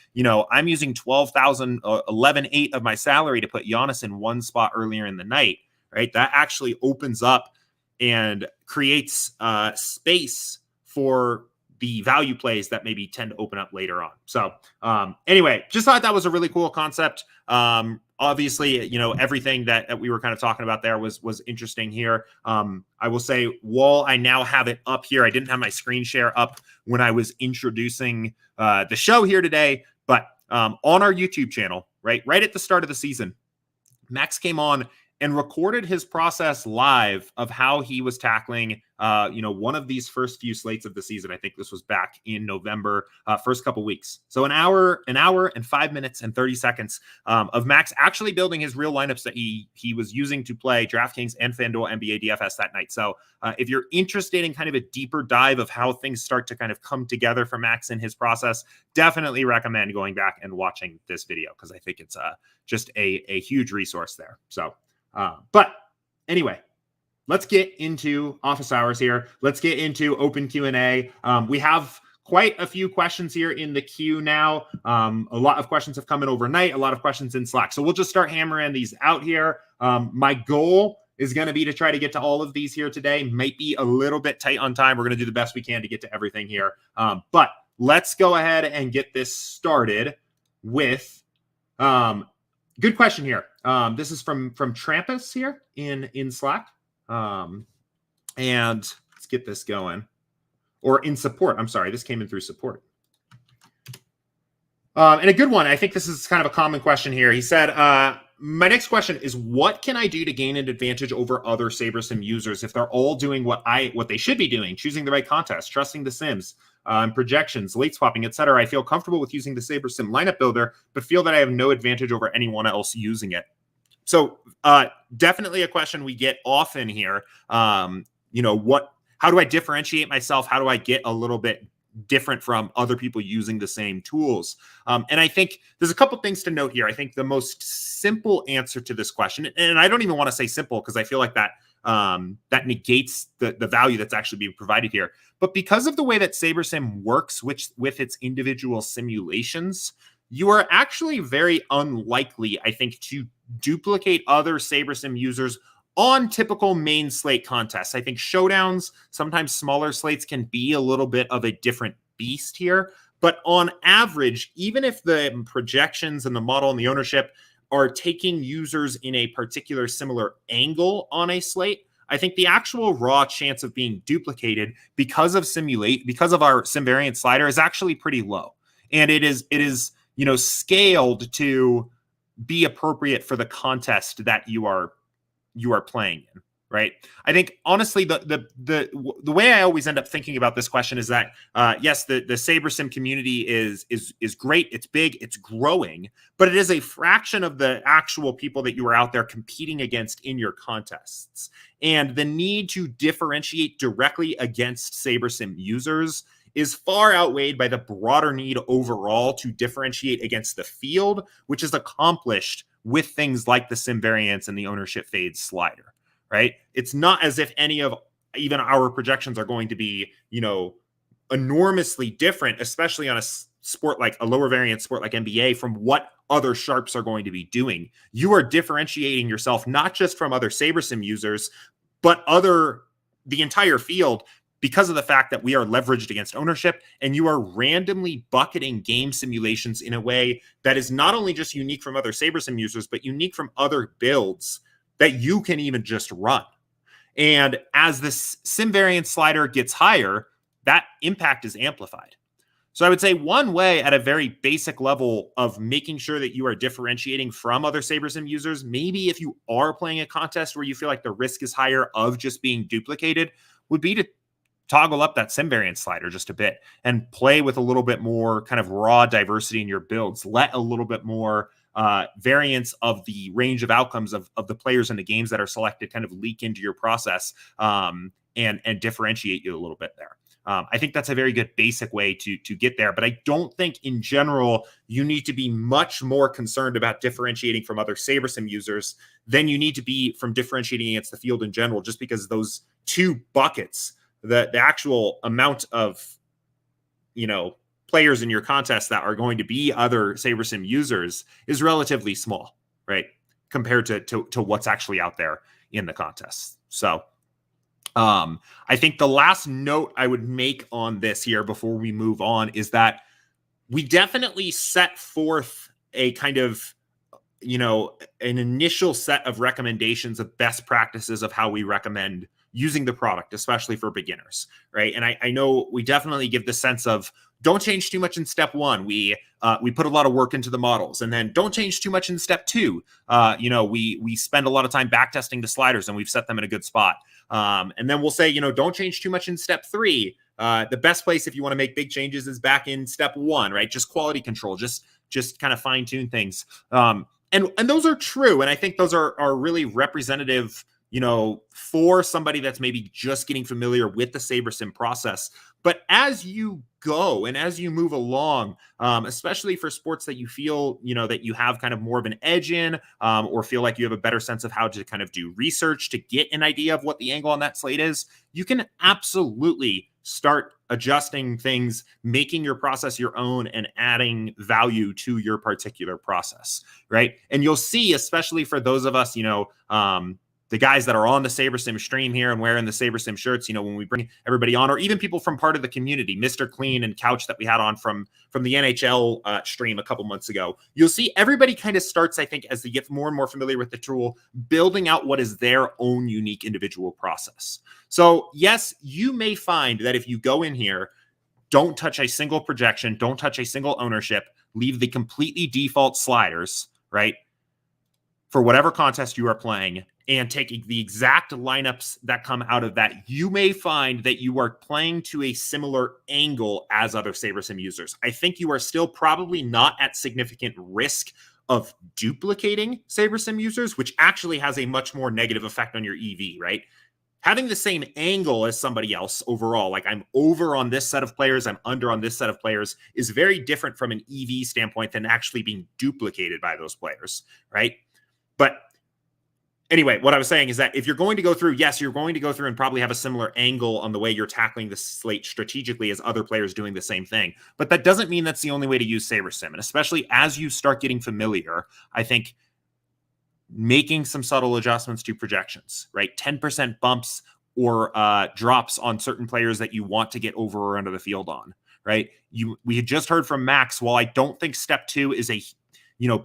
I'm using 12,000, 11,800 of my salary to put Giannis in one spot earlier in the night, right? That actually opens up and creates space for the value plays that maybe tend to open up later on. So anyway, just thought that was a really cool concept. Obviously, everything that we were kind of talking about there was interesting here. I will say, while I now have it up here, I didn't have my screen share up when I was introducing the show here today, but on our YouTube channel, right at the start of the season, Max came on and recorded his process live of how he was tackling, one of these first few slates of the season. I think this was back in November, first couple weeks. So an hour and 5 minutes and 30 seconds of Max actually building his real lineups that he was using to play DraftKings and FanDuel NBA DFS that night. So if you're interested in kind of a deeper dive of how things start to kind of come together for Max in his process, definitely recommend going back and watching this video, because I think it's just a huge resource there. So. But anyway, let's get into office hours here. Let's get into open Q&A. We have quite a few questions here in the queue now. A lot of questions have come in overnight, a lot of questions in Slack. So we'll just start hammering these out here. My goal is going to be to try to get to all of these here today. Might be a little bit tight on time. We're going to do the best we can to get to everything here. But let's go ahead and get this started with... good question here. This is from Trampus here in Slack. And let's get this going. Or in support. I'm sorry, this came in through support. And a good one. I think this is kind of a common question here. He said, my next question is, what can I do to gain an advantage over other SaberSim users if they're all doing what they should be doing, choosing the right contest, trusting the sims, projections, late swapping, etc. I feel comfortable with using the SaberSim lineup builder, but feel that I have no advantage over anyone else using it. So definitely a question we get often here. How do I differentiate myself? How do I get a little bit different from other people using the same tools? And I think there's a couple things to note here. I think the most simple answer to this question, and I don't even want to say simple because I feel like that negates the value that's actually being provided here. But because of the way that SaberSim works with its individual simulations, you are actually very unlikely, I think, to duplicate other SaberSim users on typical main slate contests. I think showdowns, sometimes smaller slates, can be a little bit of a different beast here. But on average, even if the projections and the model and the ownership are taking users in a particular similar angle on a slate, I think the actual raw chance of being duplicated because of our sim variant slider is actually pretty low. And it is scaled to be appropriate for the contest that you are playing in, right? I think honestly, the way I always end up thinking about this question is that yes, the SaberSim community is great, it's big, it's growing, but it is a fraction of the actual people that you are out there competing against in your contests. And the need to differentiate directly against SaberSim users is far outweighed by the broader need overall to differentiate against the field, which is accomplished with things like the sim variance and the ownership fade slider, right? It's not as if any of even our projections are going to be, enormously different, especially on a sport like a lower variance sport like NBA, from what other sharps are going to be doing. You are differentiating yourself not just from other SaberSim users, but the entire field, because of the fact that we are leveraged against ownership, and you are randomly bucketing game simulations in a way that is not only just unique from other SaberSim users, but unique from other builds that you can even just run. And as this sim variance slider gets higher, that impact is amplified. So I would say one way at a very basic level of making sure that you are differentiating from other SaberSim users, maybe if you are playing a contest where you feel like the risk is higher of just being duplicated, would be to toggle up that sim variance slider just a bit and play with a little bit more kind of raw diversity in your builds. Let a little bit more variance of the range of outcomes of the players in the games that are selected kind of leak into your process and differentiate you a little bit there. I think that's a very good basic way to get there, but I don't think in general you need to be much more concerned about differentiating from other SaberSim users than you need to be from differentiating against the field in general, just because those two buckets, the actual amount of, players in your contest that are going to be other SaberSim users is relatively small, right? Compared to what's actually out there in the contest. So I think the last note I would make on this here before we move on is that we definitely set forth a kind of, an initial set of recommendations of best practices of how we recommend using the product, especially for beginners, right? And I know we definitely give the sense of don't change too much in step one. We put a lot of work into the models, and then don't change too much in step two. We spend a lot of time backtesting the sliders, and we've set them in a good spot. And then we'll say, don't change too much in step three. The best place if you want to make big changes is back in step one, right? Just quality control, just kind of fine tune things. And those are true, and I think those are really representative, for somebody that's maybe just getting familiar with the SaberSim process. But as you go and as you move along, especially for sports that you feel, that you have kind of more of an edge in, or feel like you have a better sense of how to kind of do research to get an idea of what the angle on that slate is, you can absolutely start adjusting things, making your process your own, and adding value to your particular process, right? And you'll see, especially for those of us, the guys that are on the SaberSim stream here and wearing the SaberSim shirts, when we bring everybody on, or even people from part of the community, Mr. Clean and Couch that we had on from the NHL stream a couple months ago, you'll see everybody kind of starts, I think, as they get more and more familiar with the tool, building out what is their own unique individual process. So yes, you may find that if you go in here, don't touch a single projection, don't touch a single ownership, leave the completely default sliders, right, for whatever contest you are playing, and take the exact lineups that come out of that, you may find that you are playing to a similar angle as other SaberSim users. I think you are still probably not at significant risk of duplicating SaberSim users, which actually has a much more negative effect on your EV, right? Having the same angle as somebody else overall, like I'm over on this set of players, I'm under on this set of players, is very different from an EV standpoint than actually being duplicated by those players, right? But anyway, what I was saying is that if you're going to go through, yes, you're going to go through and probably have a similar angle on the way you're tackling the slate strategically as other players doing the same thing. But that doesn't mean that's the only way to use SaberSim. And especially as you start getting familiar, I think making some subtle adjustments to projections, right? 10% bumps or drops on certain players that you want to get over or under the field on, right? We had just heard from Max, while I don't think step two is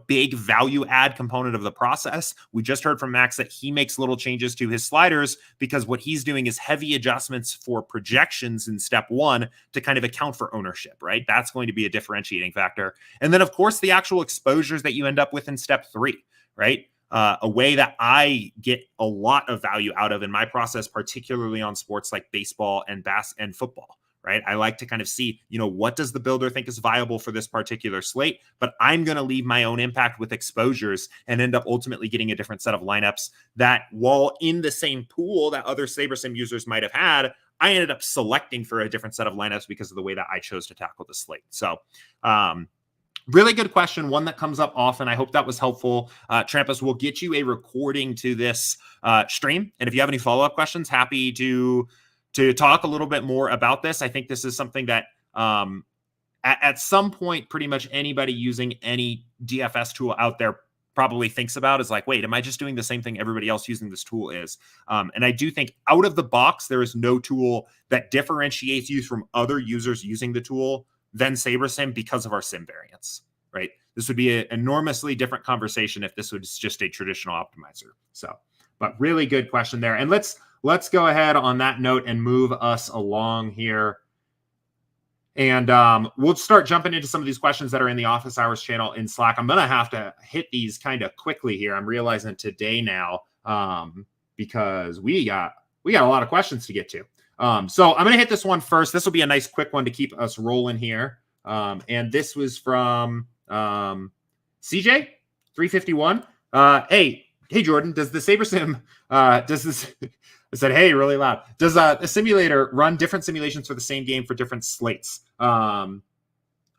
big value add component of the process. We just heard from Max that he makes little changes to his sliders because what he's doing is heavy adjustments for projections in step 1 to kind of account for ownership, right? That's going to be a differentiating factor. And then, of course, the actual exposures that you end up with in step 3, right? A way that I get a lot of value out of in my process, particularly on sports like baseball and football. Right. I like to kind of see, what does the builder think is viable for this particular slate, but I'm going to leave my own impact with exposures and end up ultimately getting a different set of lineups that, while in the same pool that other SaberSim users might have had, I ended up selecting for a different set of lineups because of the way that I chose to tackle the slate. So, really good question. One that comes up often. I hope that was helpful. Trampus, will get you a recording to this stream. And if you have any follow-up questions, happy to talk a little bit more about this. I think this is something that at some point, pretty much anybody using any DFS tool out there probably thinks about is like, wait, am I just doing the same thing everybody else using this tool is? And I do think out of the box, there is no tool that differentiates you from other users using the tool than SaberSim because of our sim variance, right? This would be an enormously different conversation if this was just a traditional optimizer. So, but really good question there. And let's go ahead on that note and move us along here. And we'll start jumping into some of these questions that are in the Office Hours channel in Slack. I'm going to have to hit these kind of quickly here. I'm realizing today now because we got a lot of questions to get to. So I'm going to hit this one first. This will be a nice quick one to keep us rolling here. And this was from CJ 351. Hey, Jordan, does the SaberSim, I said, hey, really loud. Does a simulator run different simulations for the same game for different slates? Or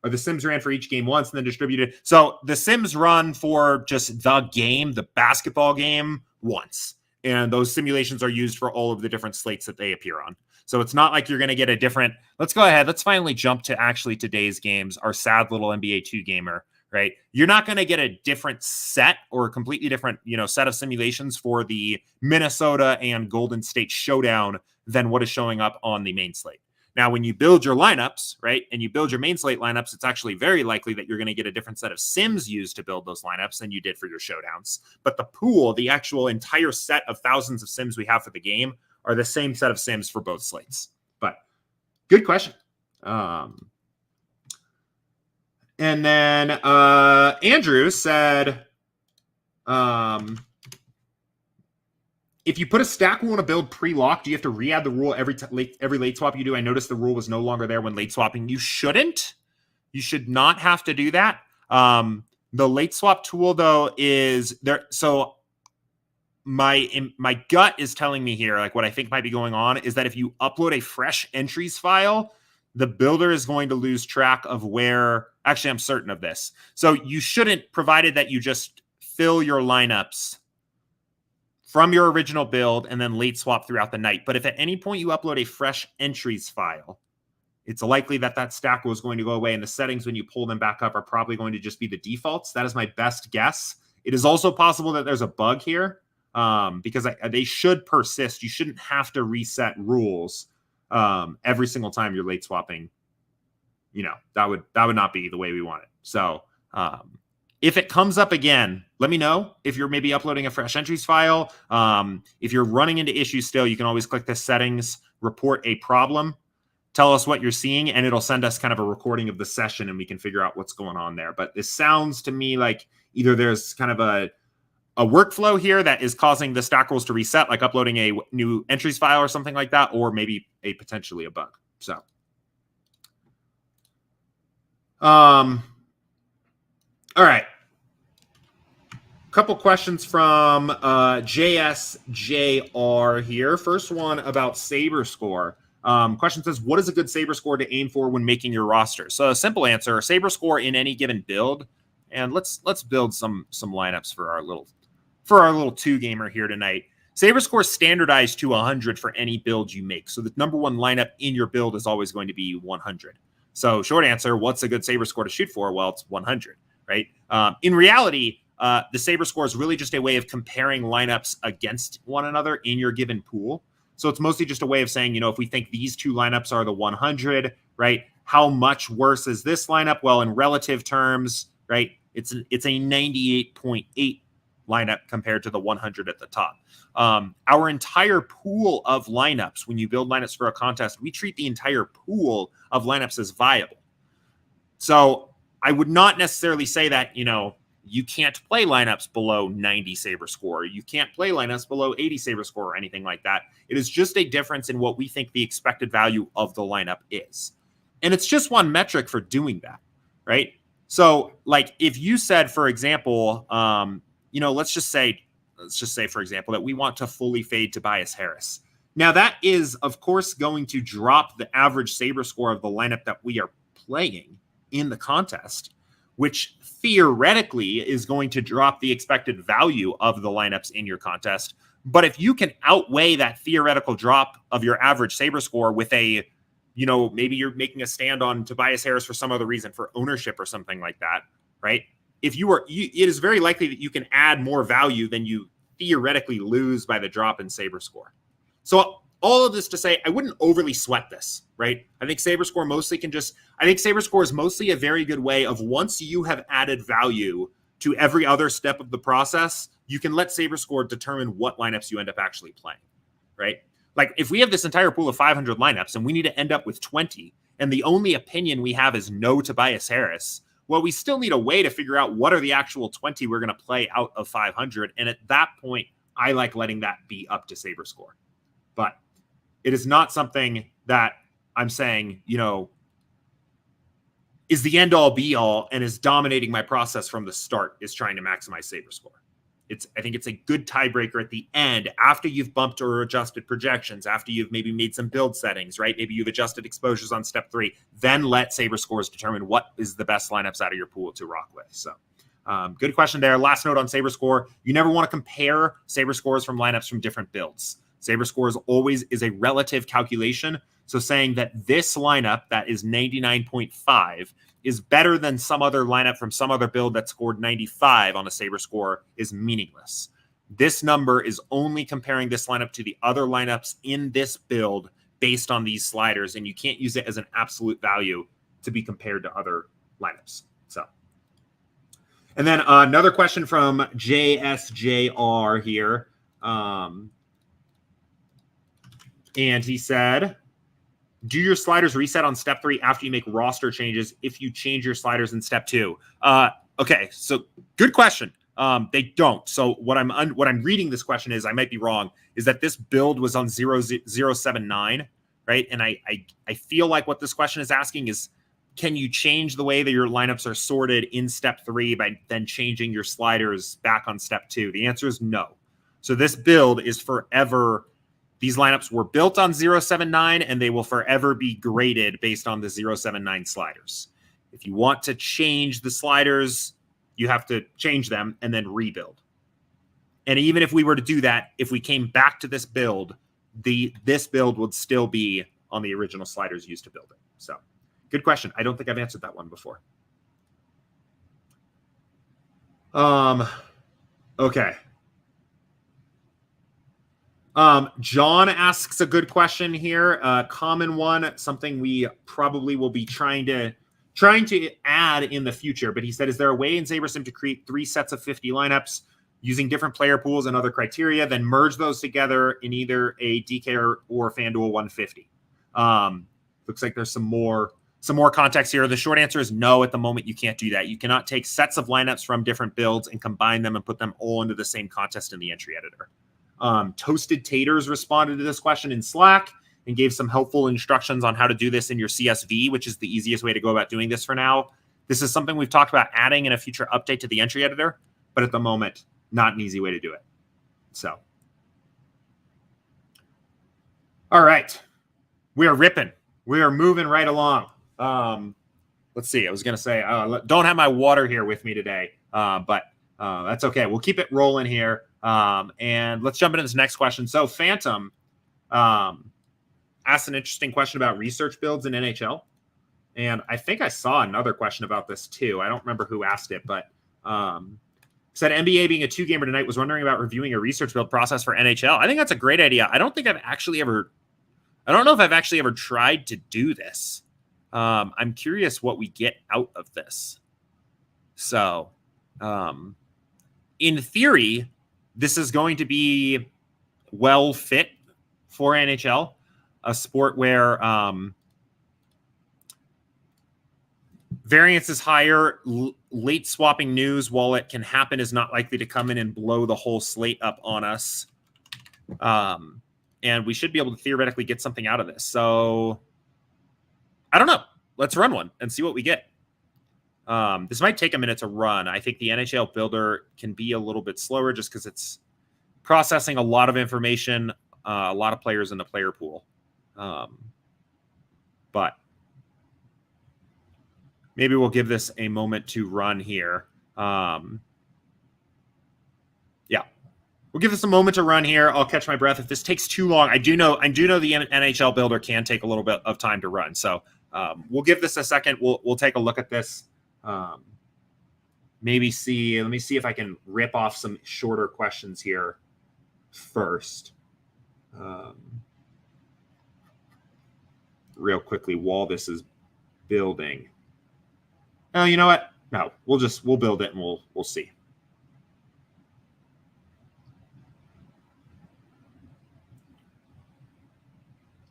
the sims ran for each game once and then distributed? So the sims run for just the game, the basketball game, once. And those simulations are used for all of the different slates that they appear on. So it's not like you're going to get a different... Let's go ahead. Let's finally jump to actually today's games, our sad little NBA 2 gamer. Right? You're not going to get a different set or a completely different, set of simulations for the Minnesota and Golden State showdown than what is showing up on the main slate. Now, when you build your lineups, right, and you build your main slate lineups, it's actually very likely that you're going to get a different set of sims used to build those lineups than you did for your showdowns. But the pool, the actual entire set of thousands of sims we have for the game are the same set of sims for both slates. But good question. And then Andrew said, if you put a stack rule in a build pre-lock, do you have to re-add the rule every late swap you do? I noticed the rule was no longer there when late swapping. You shouldn't. You should not have to do that. The late swap tool, though, is there. So my gut is telling me here, like what I think might be going on is that if you upload a fresh entries file, the builder is going to lose track of where... Actually, I'm certain of this. So you shouldn't, provided that you just fill your lineups from your original build and then late swap throughout the night. But if at any point you upload a fresh entries file, it's likely that that stack was going to go away, and the settings when you pull them back up are probably going to just be the defaults. That is my best guess. It is also possible that there's a bug here because they should persist. You shouldn't have to reset rules every single time you're late swapping. That would not be the way we want it. So if it comes up again, let me know. If you're maybe uploading a fresh entries file, if you're running into issues still, you can always click the settings, report a problem, tell us what you're seeing, and it'll send us kind of a recording of the session and we can figure out what's going on there. But this sounds to me like either there's kind of a workflow here that is causing the stack rules to reset, like uploading a new entries file or something like that, or maybe potentially a bug. So. All right. Couple questions from JSJR here. First one about SaberScore. Question says, what is a good SaberScore to aim for when making your roster? So a simple answer, SaberScore in any given build. And let's build some lineups for our little 2 gamer here tonight. SaberScore is standardized to 100 for any build you make. So the number one lineup in your build is always going to be 100. So short answer, what's a good SaberScore to shoot for? Well, it's 100, right? In reality, the SaberScore is really just a way of comparing lineups against one another in your given pool. So it's mostly just a way of saying, if we think these 2 lineups are the 100, right? How much worse is this lineup? Well, in relative terms, right? It's a 98.8 lineup compared to the 100 at the top. Our entire pool of lineups, when you build lineups for a contest, we treat the entire pool of lineups as viable. So I would not necessarily say that, you can't play lineups below 90 SaberScore. You can't play lineups below 80 SaberScore or anything like that. It is just a difference in what we think the expected value of the lineup is. And it's just one metric for doing that, right? So like if you said, for example, let's just say, for example, that we want to fully fade Tobias Harris. Now that is, of course, going to drop the average SaberScore of the lineup that we are playing in the contest, which theoretically is going to drop the expected value of the lineups in your contest. But if you can outweigh that theoretical drop of your average SaberScore with a, maybe you're making a stand on Tobias Harris for some other reason, for ownership or something like that, right? If it is very likely that you can add more value than you theoretically lose by the drop in SaberScore. So all of this to say, I wouldn't overly sweat this, right? I think SaberScore is mostly a very good way of, once you have added value to every other step of the process, you can let SaberScore determine what lineups you end up actually playing, right? Like if we have this entire pool of 500 lineups and we need to end up with 20, and the only opinion we have is no Tobias Harris, well, we still need a way to figure out what are the actual 20 we're going to play out of 500. And at that point, I like letting that be up to SaberScore. But it is not something that I'm saying, is the end all be all and is dominating my process from the start, is trying to maximize SaberScore. I think it's a good tiebreaker at the end, after you've bumped or adjusted projections, after you've maybe made some build settings, right? Maybe you've adjusted exposures on step 3, then let SaberScores determine what is the best lineups out of your pool to rock with. So good question there. Last note on SaberScore, you never want to compare SaberScores from lineups from different builds. SaberScore always is a relative calculation. So saying that this lineup that is 99.5 is better than some other lineup from some other build that scored 95 on a SaberScore is meaningless. This number is only comparing this lineup to the other lineups in this build based on these sliders, and you can't use it as an absolute value to be compared to other lineups. So, and then another question from JSJR here. And he said, do your sliders reset on step 3 after you make roster changes if you change your sliders in step 2? Okay, so good question. They don't. So what I'm reading this question is, I might be wrong, is that this build was on 079, right? And I feel like what this question is asking is, can you change the way that your lineups are sorted in step 3 by then changing your sliders back on step 2? The answer is no. So this build is forever. These lineups were built on 079 and they will forever be graded based on the 079 sliders. If you want to change the sliders, you have to change them and then rebuild. And even if we were to do that, if we came back to this build, this build would still be on the original sliders used to build it. So good question. I don't think I've answered that one before. Okay. John asks a good question here. Common one, something we probably will be trying to add in the future. But he said, is there a way in SaberSim to create 3 sets of 50 lineups using different player pools and other criteria, then merge those together in either a DK or FanDuel 150? Looks like there's some more context here. The short answer is no. At the moment, you can't do that. You cannot take sets of lineups from different builds and combine them and put them all into the same contest in the entry editor. Toasted Taters responded to this question in Slack and gave some helpful instructions on how to do this in your CSV, which is the easiest way to go about doing this for now. This is something we've talked about adding in a future update to the entry editor, but at the moment, not an easy way to do it. So, all right, we are ripping. We are moving right along. Let's see. I was going to say, don't have my water here with me today, but that's okay. We'll keep it rolling here. And let's jump into this next question. So Phantom asked an interesting question about research builds in NHL. And I think I saw another question about this too. I don't remember who asked it, but said NBA being a 2-gamer tonight, was wondering about reviewing a research build process for NHL. I think that's a great idea. I don't know if I've actually ever tried to do this. I'm curious what we get out of this. So In theory, this is going to be well fit for NHL, a sport where variance is higher. Late swapping news, while it can happen, is not likely to come in and blow the whole slate up on us. And we should be able to theoretically get something out of this. So I don't know. Let's run one and see what we get. This might take a minute to run. I think the NHL builder can be a little bit slower just because it's processing a lot of information, a lot of players in the player pool. But maybe we'll give this a moment to run here. Yeah, we'll give this a moment to run here. I'll catch my breath if this takes too long. I do know the NHL builder can take a little bit of time to run. So we'll give this a second. We'll take a look at this. Let me see if I can rip off some shorter questions here first. Real quickly while this is building. Oh, you know what? No, we'll build it and we'll see.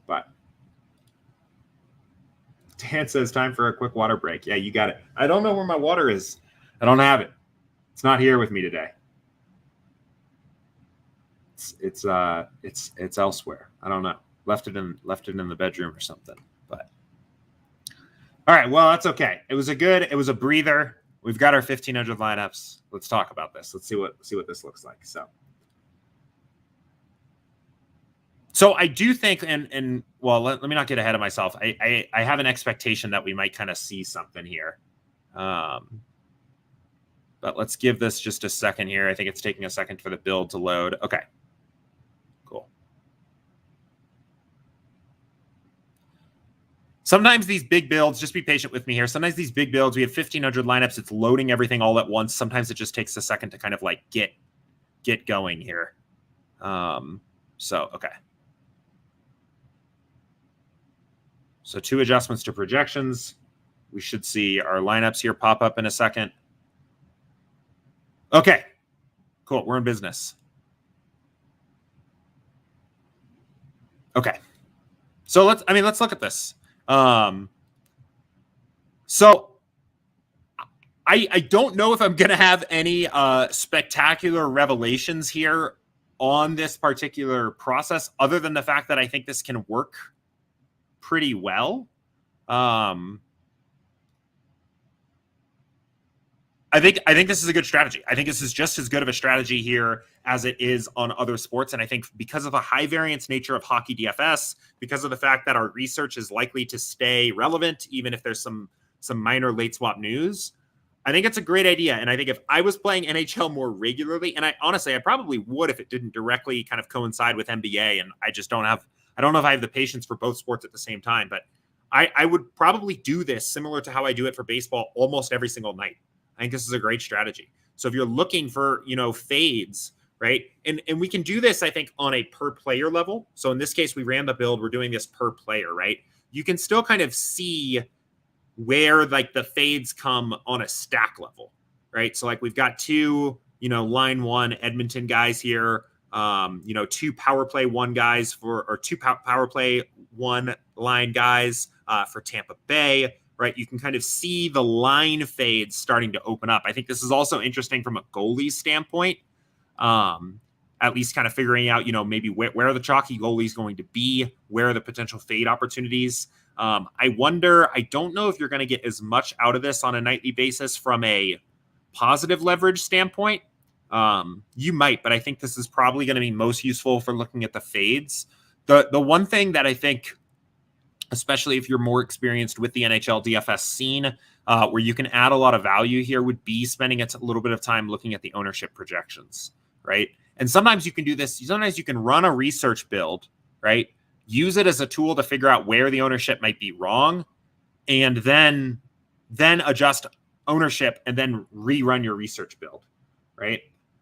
But Dan says time for a quick water break. Yeah, you got it. I don't know where my water is. I don't have it. It's not here with me today. It's elsewhere. I don't know. Left it in the bedroom or something. But all right, well, that's okay. It was a breather. We've got our 1500 lineups. Let's talk about this. Let's see what this looks like. So I do think, and well, let me not get ahead of myself. I have an expectation that we might kind of see something here. But let's give this just a second here. I think it's taking a second for the build to load. Okay. Cool. Sometimes these big builds, just be patient with me here. Sometimes these big builds, we have 1500 lineups. It's loading everything all at once. Sometimes it just takes a second to kind of like get going here. Okay. So 2 adjustments to projections. We should see our lineups here pop up in a second. Okay, cool. We're in business. Okay. So let's look at this. So I don't know if I'm going to have any spectacular revelations here on this particular process, other than the fact that I think this can work pretty well. I think this is a good strategy. I think this is just as good of a strategy here as it is on other sports. And I think because of the high variance nature of hockey DFS, because of the fact that our research is likely to stay relevant, even if there's some minor late swap news, I think it's a great idea. And I think if I was playing NHL more regularly, and I probably would if it didn't directly kind of coincide with NBA, and I don't know if I have the patience for both sports at the same time, but I would probably do this similar to how I do it for baseball almost every single night. I think this is a great strategy. So if you're looking for, fades, right? And we can do this, I think, on a per player level. So in this case, we ran the build. We're doing this per player, right? You can still kind of see where like the fades come on a stack level, right? So like we've got 2, line 1 Edmonton guys here, 2 power play 1 guys or 2 power play 1 line guys for Tampa Bay. Right, you can kind of see the line fades starting to open up. I think this is also interesting from a goalie standpoint, at least kind of figuring out, maybe where are the chalky goalies going to be, where are the potential fade opportunities. I don't know if you're going to get as much out of this on a nightly basis from a positive leverage standpoint. You might, but I think this is probably going to be most useful for looking at the fades. The one thing that I think, especially if you're more experienced with the NHL DFS scene, where you can add a lot of value here, would be spending a little bit of time looking at the ownership projections, right? And sometimes you can do this. Sometimes you can run a research build, right? Use it as a tool to figure out where the ownership might be wrong, and then adjust ownership and then rerun your research build, right?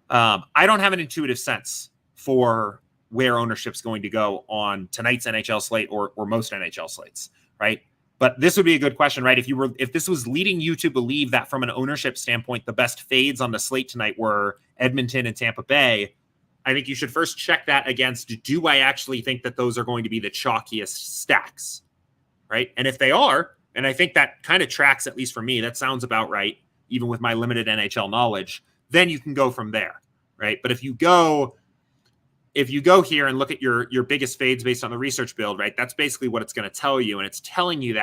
I don't have an intuitive sense for where ownership's going to go on tonight's NHL slate or most NHL slates, right? But this would be a good question, right? If this was leading you to believe that from an ownership standpoint, the best fades on the slate tonight were Edmonton and Tampa Bay, I think you should first check that against, do I actually think that those are going to be the chalkiest stacks, right? And if they are, and I think that kind of tracks, at least for me, that sounds about right, even with my limited NHL knowledge, then you can go from there, right? But if you go here and look at your biggest fades based on the research build, right, that's basically what it's going to tell you. And it's telling you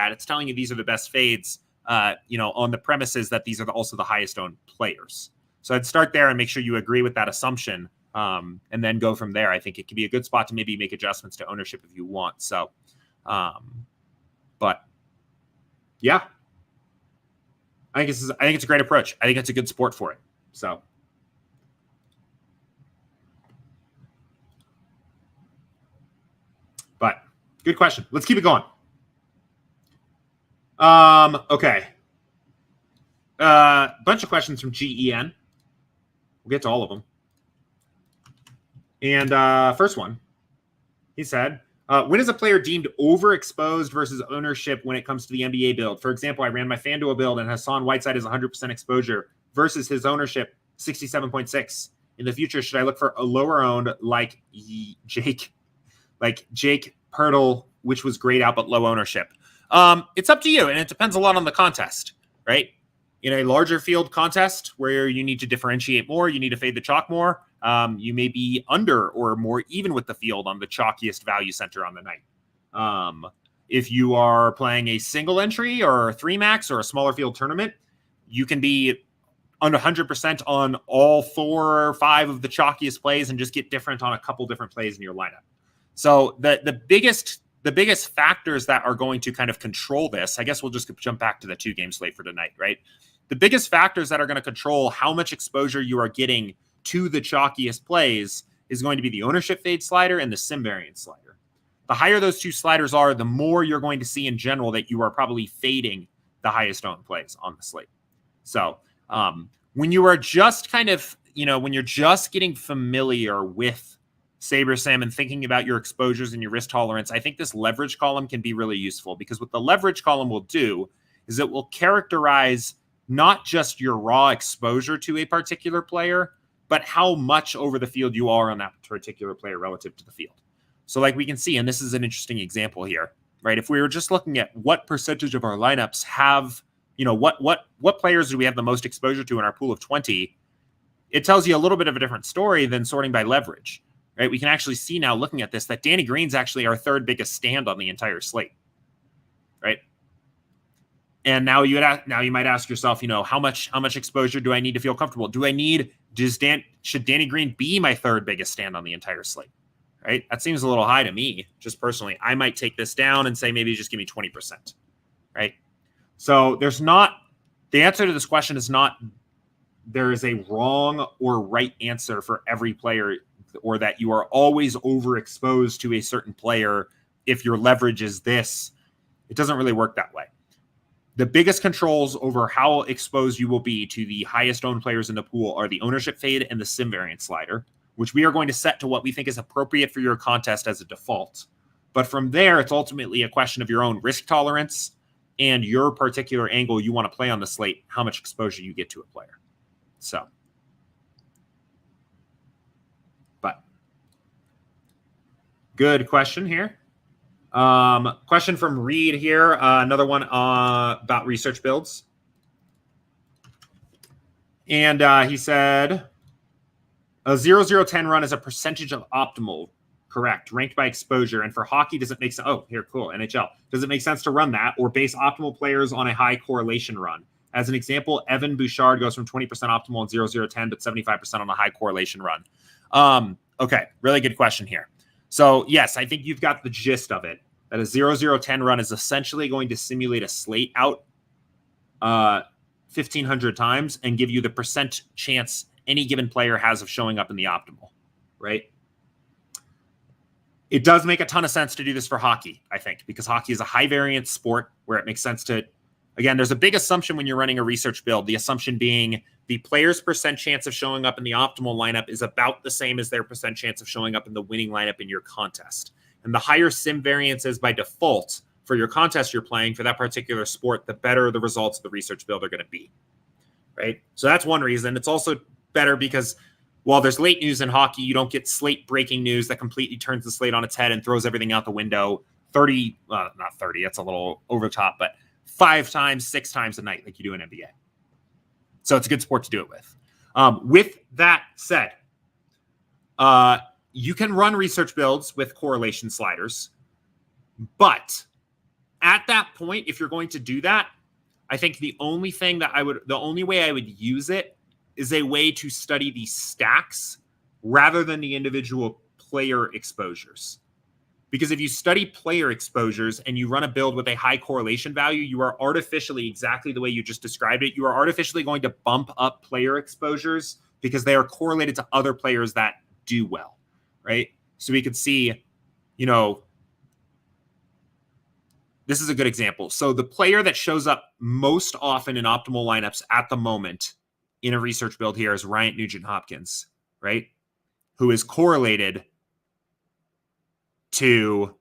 these are the best fades, on the premises that these are also the highest owned players. So I'd start there and make sure you agree with that assumption. And then go from there. I think it can be a good spot to maybe make adjustments to ownership if you want. So, but yeah, I think it's a great approach. I think it's a good sport for it. So, but good question. Let's keep it going. Okay. Bunch of questions from GEN. We'll get to all of them. And first one, he said, when is a player deemed overexposed versus ownership when it comes to the NBA build? For example, I ran my FanDuel build and Hassan Whiteside is 100% exposure versus his ownership 67.6. In the future, should I look for a lower owned like Jake Pirtle, which was grayed out but low ownership? It's up to you, and it depends a lot on the contest, right? In a larger field contest where you need to differentiate more, you need to fade the chalk more. You may be under or more even with the field on the chalkiest value center on the night. If you are playing a single entry or a 3-max or a smaller field tournament, you can be under 100% on all 4 or 5 of the chalkiest plays and just get different on a couple different plays in your lineup. So the biggest factors that are going to kind of control this, I guess we'll just jump back to the 2-game slate for tonight, right? The biggest factors that are going to control how much exposure you are getting to the chalkiest plays is going to be the ownership fade slider and the sim variance slider. The higher those two sliders are, the more you're going to see in general that you are probably fading the highest owned plays on the slate. So when you are just kind of, when you're just getting familiar with SaberSim and thinking about your exposures and your risk tolerance, I think this leverage column can be really useful, because what the leverage column will do is it will characterize not just your raw exposure to a particular player, but how much over the field you are on that particular player relative to the field. So like we can see, and this is an interesting example here, right? If we were just looking at what percentage of our lineups have, what players do we have the most exposure to in our pool of 20, it tells you a little bit of a different story than sorting by leverage, right? We can actually see now looking at this that Danny Green's actually our 3rd biggest stand on the entire slate, right? And now you might ask yourself, how much exposure do I need to feel comfortable? Should Danny Green be my 3rd biggest stand on the entire slate? Right? That seems a little high to me, just personally. I might take this down and say maybe just give me 20%. Right? So the answer to this question is not there is a wrong or right answer for every player, or that you are always overexposed to a certain player if your leverage is this. It doesn't really work that way. The biggest controls over how exposed you will be to the highest owned players in the pool are the ownership fade and the sim variance slider, which we are going to set to what we think is appropriate for your contest as a default. But from there, it's ultimately a question of your own risk tolerance and your particular angle you want to play on the slate, how much exposure you get to a player. So, but good question here. Question from Reed here. Another one about research builds. And he said, a 0-0-10 run is a percentage of optimal, correct, ranked by exposure. And for hockey, does it make sense? Oh, here, cool. NHL. Does it make sense to run that or base optimal players on a high correlation run? As an example, Evan Bouchard goes from 20% optimal in 0-0-10, but 75% on a high correlation run. Okay, really good question here. So yes, I think you've got the gist of it. That a 0-0-10 run is essentially going to simulate a slate out 1,500 times and give you the percent chance any given player has of showing up in the optimal, right? It does make a ton of sense to do this for hockey, I think, because hockey is a high variance sport where it makes sense to, again, there's a big assumption when you're running a research build, the assumption being the player's percent chance of showing up in the optimal lineup is about the same as their percent chance of showing up in the winning lineup in your contest. And the higher sim variance is by default for your contest you're playing for that particular sport, the better the results of the research build are going to be, right? So that's one reason. It's also better because while there's late news in hockey, you don't get slate breaking news that completely turns the slate on its head and throws everything out the window not 30, that's a little over the top, but 5 times, 6 times a night like you do in NBA. So it's a good sport to do it with. With that said, you can run research builds with correlation sliders, but at that point, if you're going to do that, I think the only way I would use it is a way to study the stacks rather than the individual player exposures. Because if you study player exposures and you run a build with a high correlation value, you are artificially, exactly the way you just described it, you are artificially going to bump up player exposures because they are correlated to other players that do well, right? So we could see, this is a good example. So the player that shows up most often in optimal lineups at the moment in a research build here is Ryan Nugent-Hopkins, right? Who is correlated to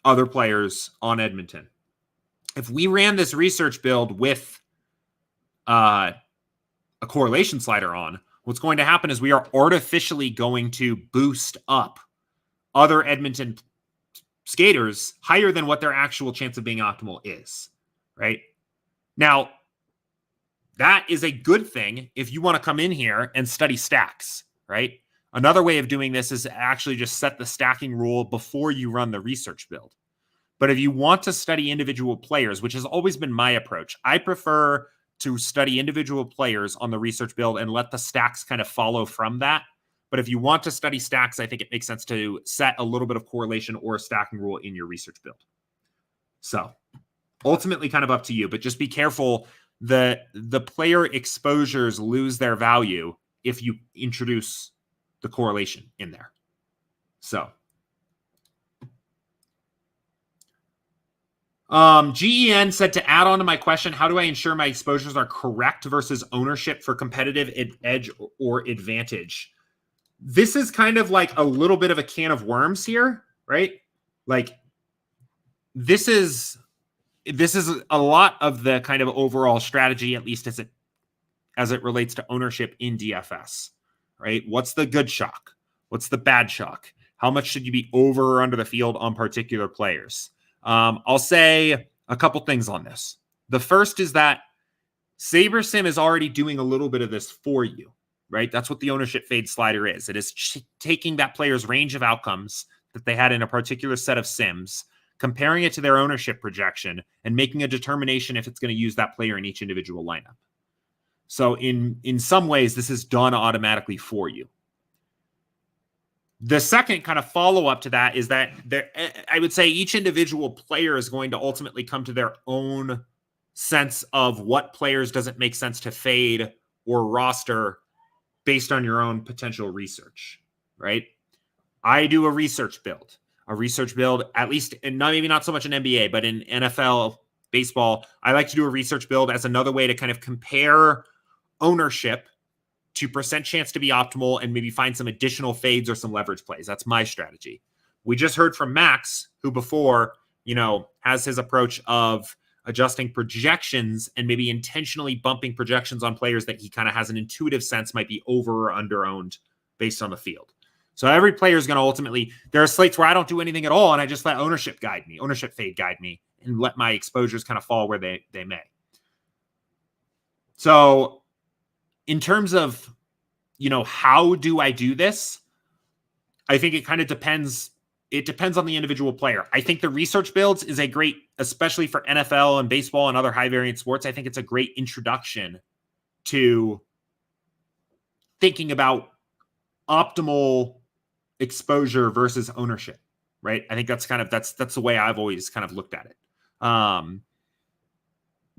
other players on Edmonton. If we ran this research build with a correlation slider on, what's going to happen is we are artificially going to boost up other Edmonton skaters higher than what their actual chance of being optimal is, right? Now, that is a good thing if you want to come in here and study stacks, right? Another way of doing this is actually just set the stacking rule before you run the research build. But if you want to study individual players, which has always been my approach, I prefer to study individual players on the research build and let the stacks kind of follow from that. But if you want to study stacks, I think it makes sense to set a little bit of correlation or a stacking rule in your research build. So ultimately kind of up to you, but just be careful that the player exposures lose their value if you introduce the correlation in there. So GEN said, to add on to my question, how do I ensure my exposures are correct versus ownership for competitive edge or advantage? This is kind of like a little bit of a can of worms here, right? Like this is a lot of the kind of overall strategy, at least as it relates to ownership in DFS, right? What's the good shock? What's the bad shock? How much should you be over or under the field on particular players? I'll say a couple things on this. The first is that SaberSim is already doing a little bit of this for you, right? That's what the ownership fade slider is. It is taking that player's range of outcomes that they had in a particular set of sims, comparing it to their ownership projection, and making a determination if it's going to use that player in each individual lineup. So in some ways, this is done automatically for you. The second kind of follow-up to that is that I would say each individual player is going to ultimately come to their own sense of what players does it make sense to fade or roster based on your own potential research, right? I do a research build, at least, and maybe not so much in NBA, but in NFL, baseball, I like to do a research build as another way to kind of compare ownership to percent chance to be optimal and maybe find some additional fades or some leverage plays. That's my strategy. We just heard from Max, who before, has his approach of adjusting projections and maybe intentionally bumping projections on players that he kind of has an intuitive sense might be over or under owned based on the field. So every player is going to ultimately, there are slates where I don't do anything at all and I just let ownership fade guide me and let my exposures kind of fall where they may. So in terms of, how do I do this? I think it kind of depends. It depends on the individual player. I think the research builds is a great, especially for NFL and baseball and other high variance sports. I think it's a great introduction to thinking about optimal exposure versus ownership, right? I think that's the way I've always kind of looked at it.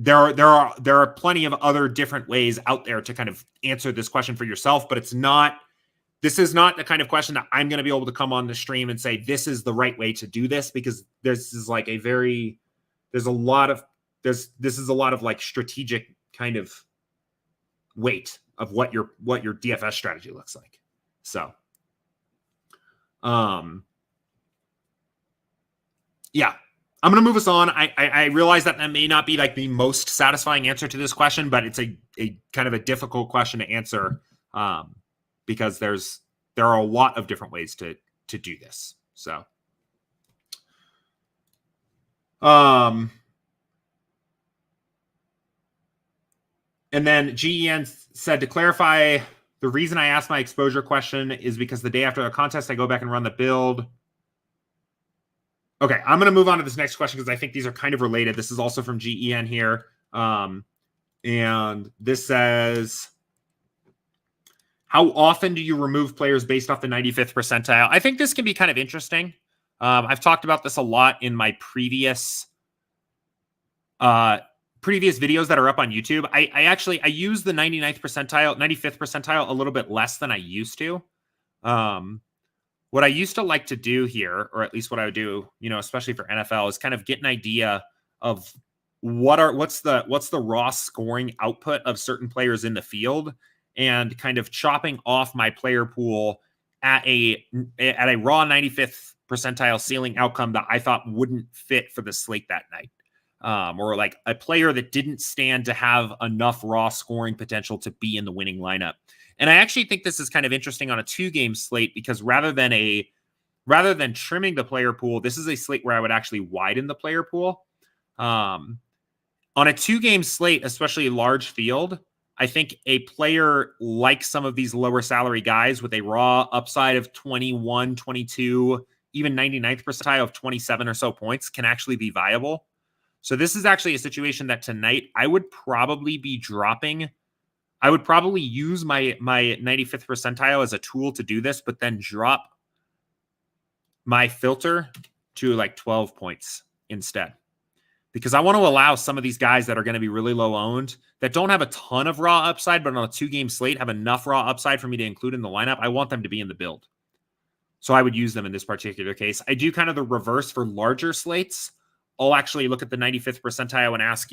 There are plenty of other different ways out there to kind of answer this question for yourself, but this is not the kind of question that I'm going to be able to come on the stream and say, this is the right way to do this, because this is like this is a lot of like strategic kind of weight of what your DFS strategy looks like. So, yeah. I'm going to move us on. I realize that may not be like the most satisfying answer to this question, but it's a kind of a difficult question to answer because there are a lot of different ways to do this. So, and then GEN said, to clarify, the reason I asked my exposure question is because the day after the contest, I go back and run the build. Okay, I'm going to move on to this next question because I think these are kind of related. This is also from GEN here. And this says, how often do you remove players based off the 95th percentile? I think this can be kind of interesting. I've talked about this a lot in my previous videos that are up on YouTube. I use the 95th percentile a little bit less than I used to. What I used to like to do here, or at least what I would do, especially for NFL, is kind of get an idea of what's the raw scoring output of certain players in the field, and kind of chopping off my player pool at a raw 95th percentile ceiling outcome that I thought wouldn't fit for the slate that night. Or like a player that didn't stand to have enough raw scoring potential to be in the winning lineup. And I actually think this is kind of interesting on a 2-game slate, because rather than trimming the player pool, this is a slate where I would actually widen the player pool. On a 2-game slate, especially a large field, I think a player like some of these lower salary guys with a raw upside of 21, 22, even 99th percentile of 27 or so points can actually be viable. So this is actually a situation that tonight I would probably be dropping. I would probably use my 95th percentile as a tool to do this, but then drop my filter to like 12 points instead. Because I want to allow some of these guys that are going to be really low owned, that don't have a ton of raw upside, but on a 2-game slate have enough raw upside for me to include in the lineup. I want them to be in the build. So I would use them in this particular case. I do kind of the reverse for larger slates. I'll actually look at the 95th percentile and ask,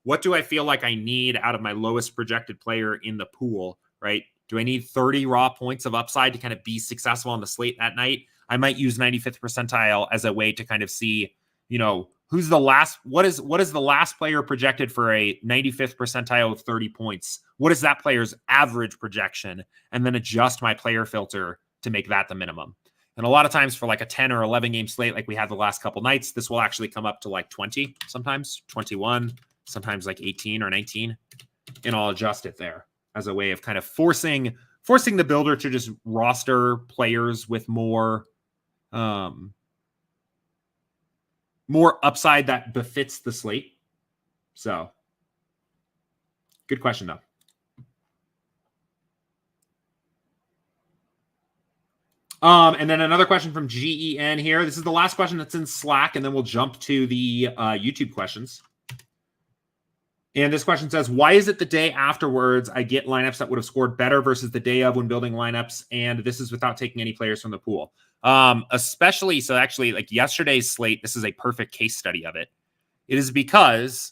what do I feel like I need out of my lowest projected player in the pool, right? Do I need 30 raw points of upside to kind of be successful on the slate that night? I might use 95th percentile as a way to kind of see, who's the last, what is the last player projected for a 95th percentile of 30 points? What is that player's average projection? And then adjust my player filter to make that the minimum. And a lot of times for like a 10 or 11 game slate, like we had the last couple nights, this will actually come up to like 20, sometimes 21, sometimes like 18 or 19. And I'll adjust it there as a way of kind of forcing the builder to just roster players with more upside that befits the slate. So good question though. And then another question from GEN here. This is the last question that's in Slack, and then we'll jump to the YouTube questions. And this question says, why is it the day afterwards I get lineups that would have scored better versus the day of when building lineups? And this is without taking any players from the pool. Especially, so actually like yesterday's slate, this is a perfect case study of it. It is because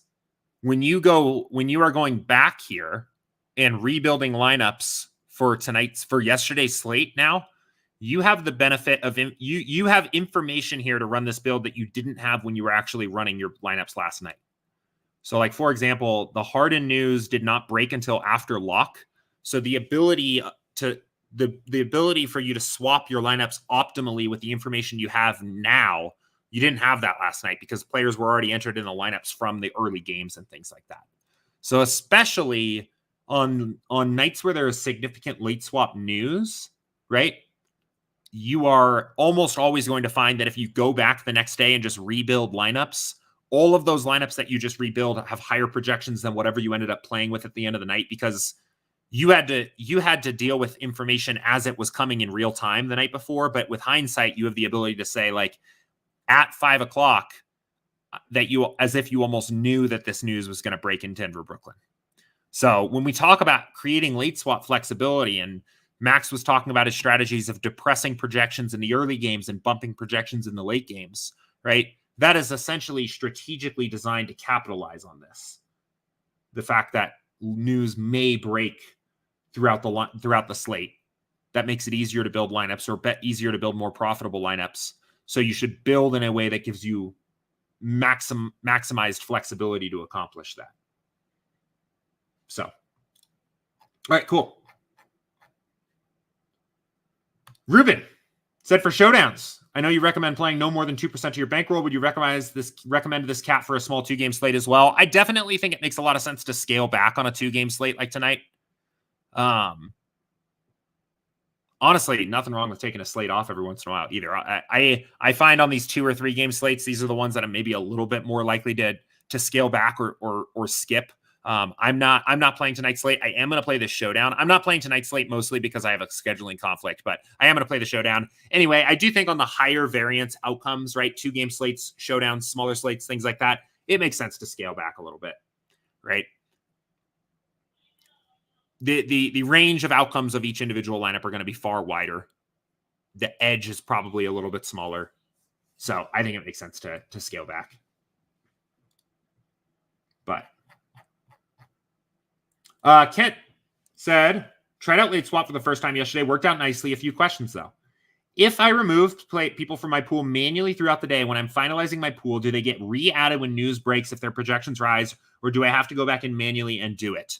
when you are going back here and rebuilding lineups for yesterday's slate now, you have the benefit of you have information here to run this build that you didn't have when you were actually running your lineups last night. So like, for example, the Harden news did not break until after lock. So the ability for you to swap your lineups optimally with the information you have now, you didn't have that last night because players were already entered in the lineups from the early games and things like that. So especially on nights where there is significant late swap news, right? You are almost always going to find that if you go back the next day and just rebuild lineups, all of those lineups that you just rebuild have higher projections than whatever you ended up playing with at the end of the night, because you had to deal with information as it was coming in real time the night before. But with hindsight, you have the ability to say, like, at 5:00 that as if you almost knew that this news was going to break in Denver, Brooklyn. So when we talk about creating late swap flexibility, and Max was talking about his strategies of depressing projections in the early games and bumping projections in the late games, right? That is essentially strategically designed to capitalize on this. The fact that news may break throughout the slate, that makes it easier to build lineups, or easier to build more profitable lineups. So you should build in a way that gives you maximized flexibility to accomplish that. So, all right, cool. Ruben said, for showdowns, I know you recommend playing no more than 2% of your bankroll. Would you recommend this cap for a small 2-game slate as well? I definitely think it makes a lot of sense to scale back on a 2-game slate like tonight. Honestly, nothing wrong with taking a slate off every once in a while either. I find on these 2 or 3 game slates, these are the ones that I'm maybe a little bit more likely to scale back or skip. I'm not playing tonight's slate. I am going to play this showdown. I'm not playing tonight's slate mostly because I have a scheduling conflict, but I am going to play the showdown. Anyway, I do think on the higher variance outcomes, right? 2-game slates, showdowns, smaller slates, things like that, it makes sense to scale back a little bit, right? The range of outcomes of each individual lineup are going to be far wider. The edge is probably a little bit smaller. So I think it makes sense to scale back. But Kent said, tried out late swap for the first time yesterday. Worked out nicely. A few questions, though. If I removed people from my pool manually throughout the day, when I'm finalizing my pool, do they get re-added when news breaks if their projections rise, or do I have to go back in manually and do it?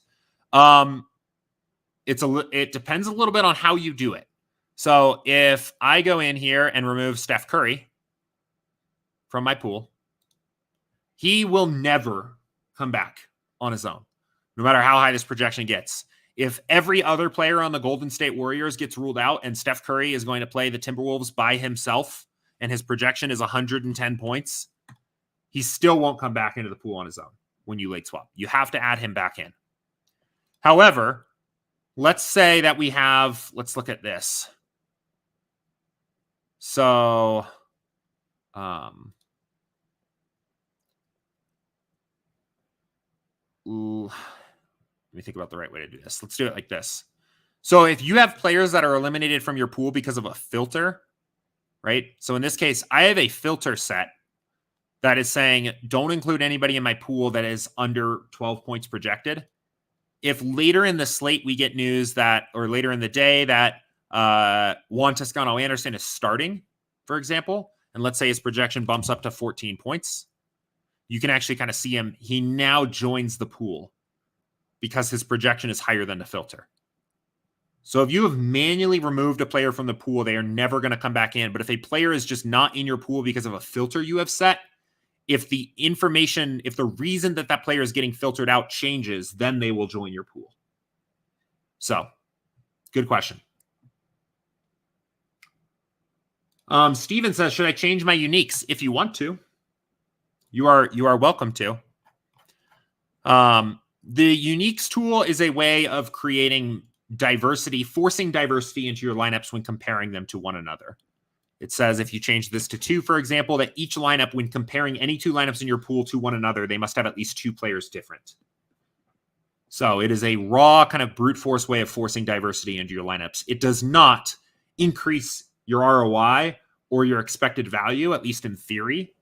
It depends a little bit on how you do it. So if I go in here and remove Steph Curry from my pool, he will never come back on his own, no matter how high this projection gets. If every other player on the Golden State Warriors gets ruled out and Steph Curry is going to play the Timberwolves by himself and his projection is 110 points, he still won't come back into the pool on his own when you late swap. You have to add him back in. However, let's say that we have, let's look at this. So, let me think about the right way to do this. Let's do it like this. So if you have players that are eliminated from your pool because of a filter, right? So in this case, I have a filter set that is saying, don't include anybody in my pool that is under 12 points projected. If later in the slate we get news that, or later in the day that Juan Toscano-Anderson is starting, for example, and let's say his projection bumps up to 14 points, you can actually kind of see him. He now joins the pool because his projection is higher than the filter. So if you have manually removed a player from the pool, they are never going to come back in. But if a player is just not in your pool because of a filter you have set, if the information, if the reason that that player is getting filtered out changes, then they will join your pool. So, good question. Steven says, should I change my uniques? If you want to, you are welcome to. The uniques tool is a way of creating diversity, forcing diversity into your lineups when comparing them to one another. It says if you change this to 2, for example, that each lineup, when comparing any 2 lineups in your pool to one another, they must have at least 2 players different. So it is a raw kind of brute force way of forcing diversity into your lineups. It does not increase your ROI or your expected value, at least in theory.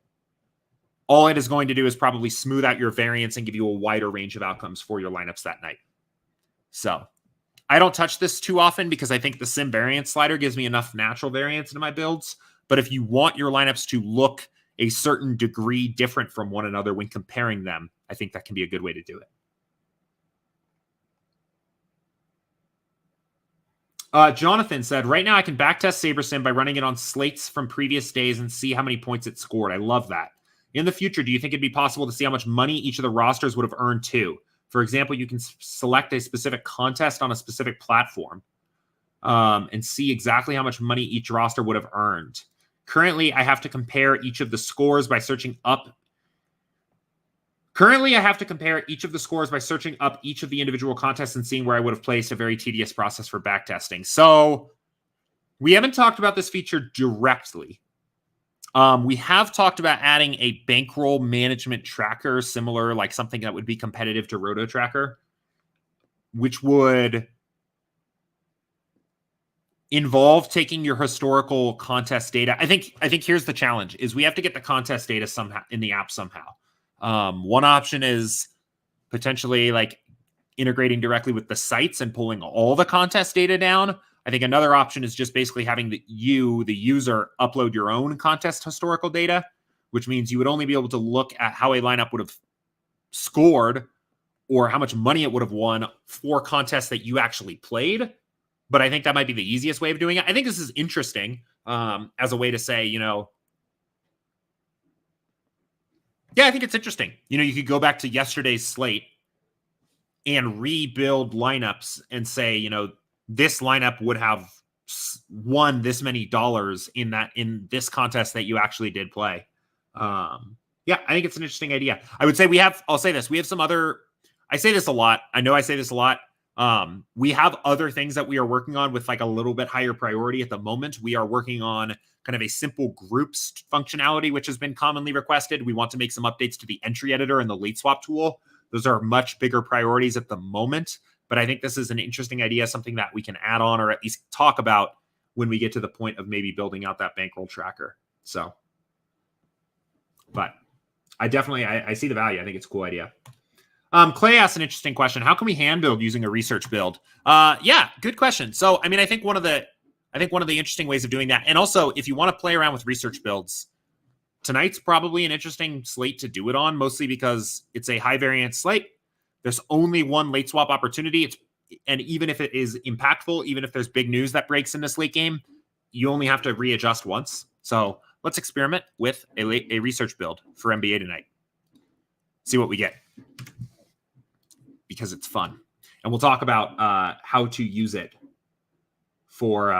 All it is going to do is probably smooth out your variance and give you a wider range of outcomes for your lineups that night. So I don't touch this too often because I think the sim variance slider gives me enough natural variance into my builds. But if you want your lineups to look a certain degree different from one another when comparing them, I think that can be a good way to do it. Jonathan said, right now I can backtest SaberSim by running it on slates from previous days and see how many points it scored. I love that. In the future, do you think it'd be possible to see how much money each of the rosters would have earned too? For example, you can select a specific contest on a specific platform and see exactly how much money each roster would have earned. Currently, I have to compare each of the scores by searching up. Each of the individual contests and seeing where I would have placed. A very tedious process for backtesting. So we haven't talked about this feature directly. We have talked about adding a bankroll management tracker, similar, like something that would be competitive to Roto Tracker, which would involve taking your historical contest data. I think here's the challenge: is we have to get the contest data somehow in the app somehow. One option is potentially like integrating directly with the sites and pulling all the contest data down. I think another option is just basically having the user, upload your own contest historical data, which means you would only be able to look at how a lineup would have scored or how much money it would have won for contests that you actually played. But I think that might be the easiest way of doing it. I think this is interesting as a way to say, yeah, I think it's interesting. You could go back to yesterday's slate and rebuild lineups and say, this lineup would have won this many dollars in this contest that you actually did play. Yeah, I think it's an interesting idea. I would say I'll say this. We have some other, I say this a lot. I know I say this a lot. We have other things that we are working on with like a little bit higher priority at the moment. We are working on kind of a simple groups functionality, which has been commonly requested. We want to make some updates to the entry editor and the late swap tool. Those are much bigger priorities at the moment, but I think this is an interesting idea, something that we can add on or at least talk about when we get to the point of maybe building out that bankroll tracker. So, but I see the value. I think it's a cool idea. Clay asked an interesting question. How can we hand build using a research build? Yeah, good question. So, I think one of the interesting ways of doing that, and also if you want to play around with research builds, tonight's probably an interesting slate to do it on, mostly because it's a high variance slate. There's only one late swap opportunity. And even if it is impactful, even if there's big news that breaks in this late game, you only have to readjust once. So let's experiment with a research build for NBA tonight. See what we get, because it's fun. And we'll talk about how to use it for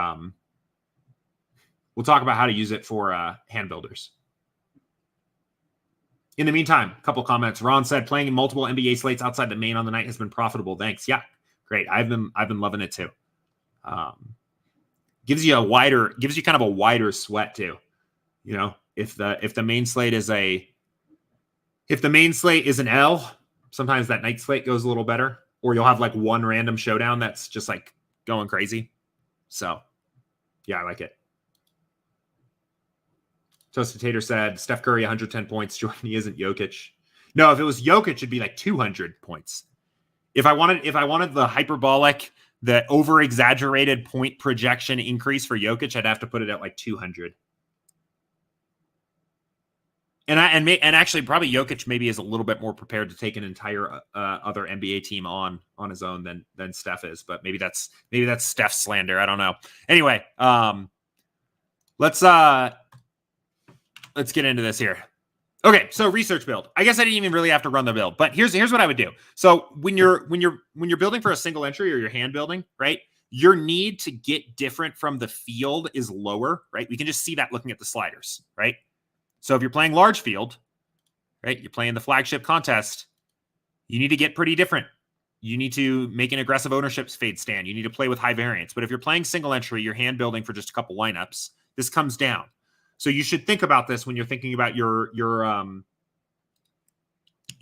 hand builders. In the meantime, a couple comments. Ron said playing in multiple NBA slates outside the main on the night has been profitable. Thanks. Yeah, great. I've been loving it too. Gives you kind of a wider sweat too. If the main slate is an L, sometimes that night slate goes a little better, or you'll have like one random showdown that's just like going crazy. So yeah, I like it. Toasted Tater said, Steph Curry, 110 points. Jordan isn't Jokic. No, if it was Jokic, it'd be like 200 points. If I wanted the hyperbolic, the over-exaggerated point projection increase for Jokic, I'd have to put it at like 200. And actually, probably Jokic maybe is a little bit more prepared to take an entire other NBA team on his own than Steph is. But maybe that's Steph slander. I don't know. Anyway, let's get into this here. Okay, so research build. I guess I didn't even really have to run the build, but here's what I would do. So when you're building for a single entry or you're hand building, right? Your need to get different from the field is lower, right? We can just see that looking at the sliders, right? So if you're playing large field, right? You're playing the flagship contest, you need to get pretty different. You need to make an aggressive ownership fade stand. You need to play with high variance. But if you're playing single entry, you're hand building for just a couple lineups, this comes down. So you should think about this when you're thinking about your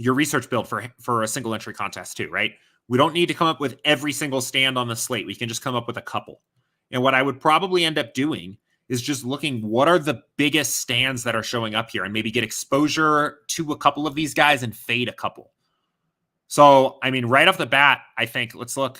research build for a single entry contest too, right? We don't need to come up with every single stand on the slate. We can just come up with a couple. And what I would probably end up doing is just looking what are the biggest stands that are showing up here and maybe get exposure to a couple of these guys and fade a couple. So, right off the bat, I think let's look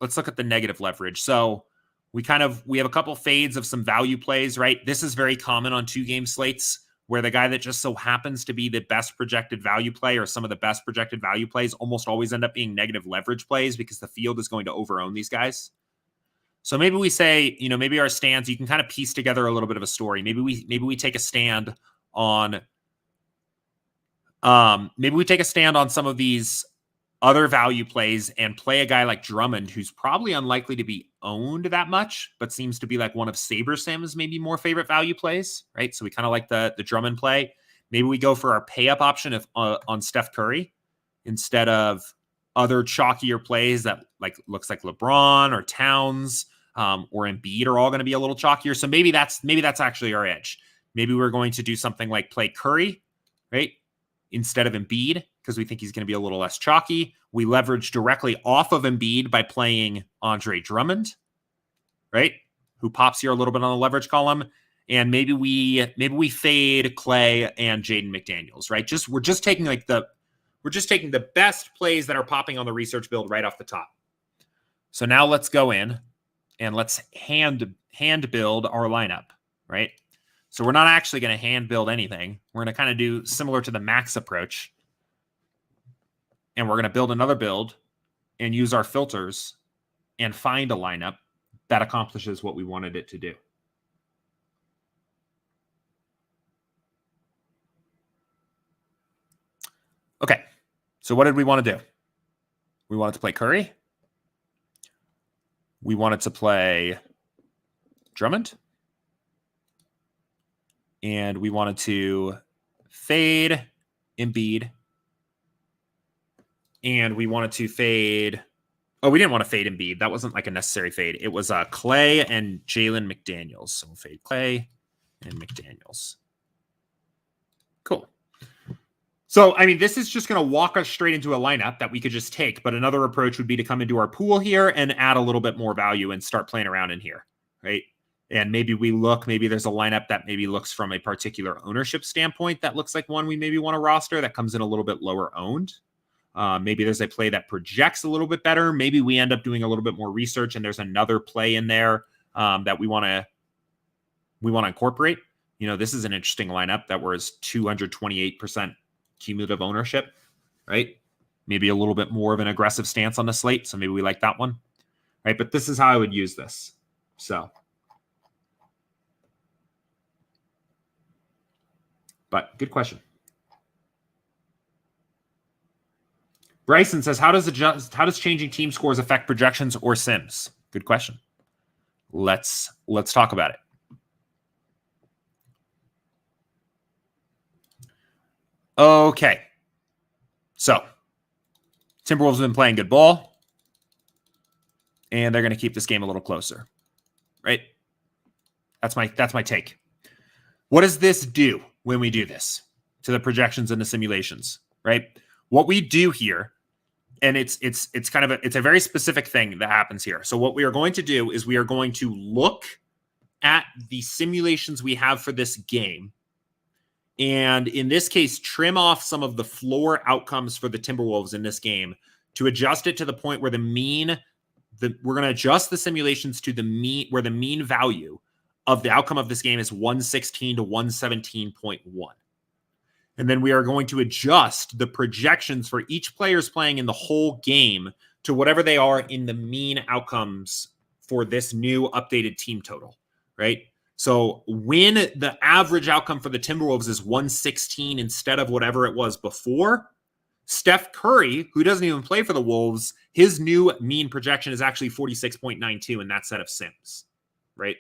at the negative leverage. So we have a couple fades of some value plays, right? This is very common on 2-game slates where the guy that just so happens to be the best projected value play or some of the best projected value plays almost always end up being negative leverage plays because the field is going to overown these guys. So maybe we say, maybe our stands, you can kind of piece together a little bit of a story. Maybe we take a stand on some of these other value plays and play a guy like Drummond, who's probably unlikely to be owned that much, but seems to be like one of SaberSim's maybe more favorite value plays, right? So we kind of like the Drummond play. Maybe we go for our pay up option on Steph Curry instead of other chalkier plays that looks like LeBron or Towns or Embiid are all going to be a little chalkier. So maybe that's actually our edge. Maybe we're going to do something like play Curry, right? Instead of Embiid, because we think he's going to be a little less chalky. We leverage directly off of Embiid by playing Andre Drummond, right? Who pops here a little bit on the leverage column. And maybe we fade Clay and Jaden McDaniels, right? We're just taking the best plays that are popping on the research build right off the top. So now let's go in and let's hand build our lineup, right? So we're not actually going to hand build anything. We're going to kind of do similar to the max approach. And we're going to build another build and use our filters and find a lineup that accomplishes what we wanted it to do. Okay, so what did we want to do? We wanted to play Curry. We wanted to play Drummond. And we wanted to fade Embiid. And we wanted to fade... Oh, we didn't want to fade Embiid. That wasn't like a necessary fade. It was Clay and Jalen McDaniels. So we'll fade Clay and McDaniels. Cool. So, I mean, this is just going to walk us straight into a lineup that we could just take. But another approach would be to come into our pool here and add a little bit more value and start playing around in here, right? And maybe maybe there's a lineup that maybe looks from a particular ownership standpoint that looks like one we maybe want to roster that comes in a little bit lower owned. Maybe there's a play that projects a little bit better. Maybe we end up doing a little bit more research and there's another play in there that we want to incorporate. You know, this is an interesting lineup that was 228% cumulative ownership, right? Maybe a little bit more of an aggressive stance on the slate. So maybe we like that one, right? But this is how I would use this. So, but good question. Bryson says, how does changing team scores affect projections or sims? Good question. Let's talk about it. Okay. So, Timberwolves have been playing good ball, and they're going to keep this game a little closer, right? That's my take. What does this do when we do this to the projections and the simulations, right? What we do here, and it's a very specific thing that happens here. So what we are going to do is we are going to look at the simulations we have for this game. And in this case, trim off some of the floor outcomes for the Timberwolves in this game to adjust it to the point where we're going to adjust the simulations to the mean, where the mean value of the outcome of this game is 116 to 117.1. And then we are going to adjust the projections for each player's playing in the whole game to whatever they are in the mean outcomes for this new updated team total, right? So when the average outcome for the Timberwolves is 116 instead of whatever it was before, Steph Curry, who doesn't even play for the Wolves, his new mean projection is actually 46.92 in that set of sims, right?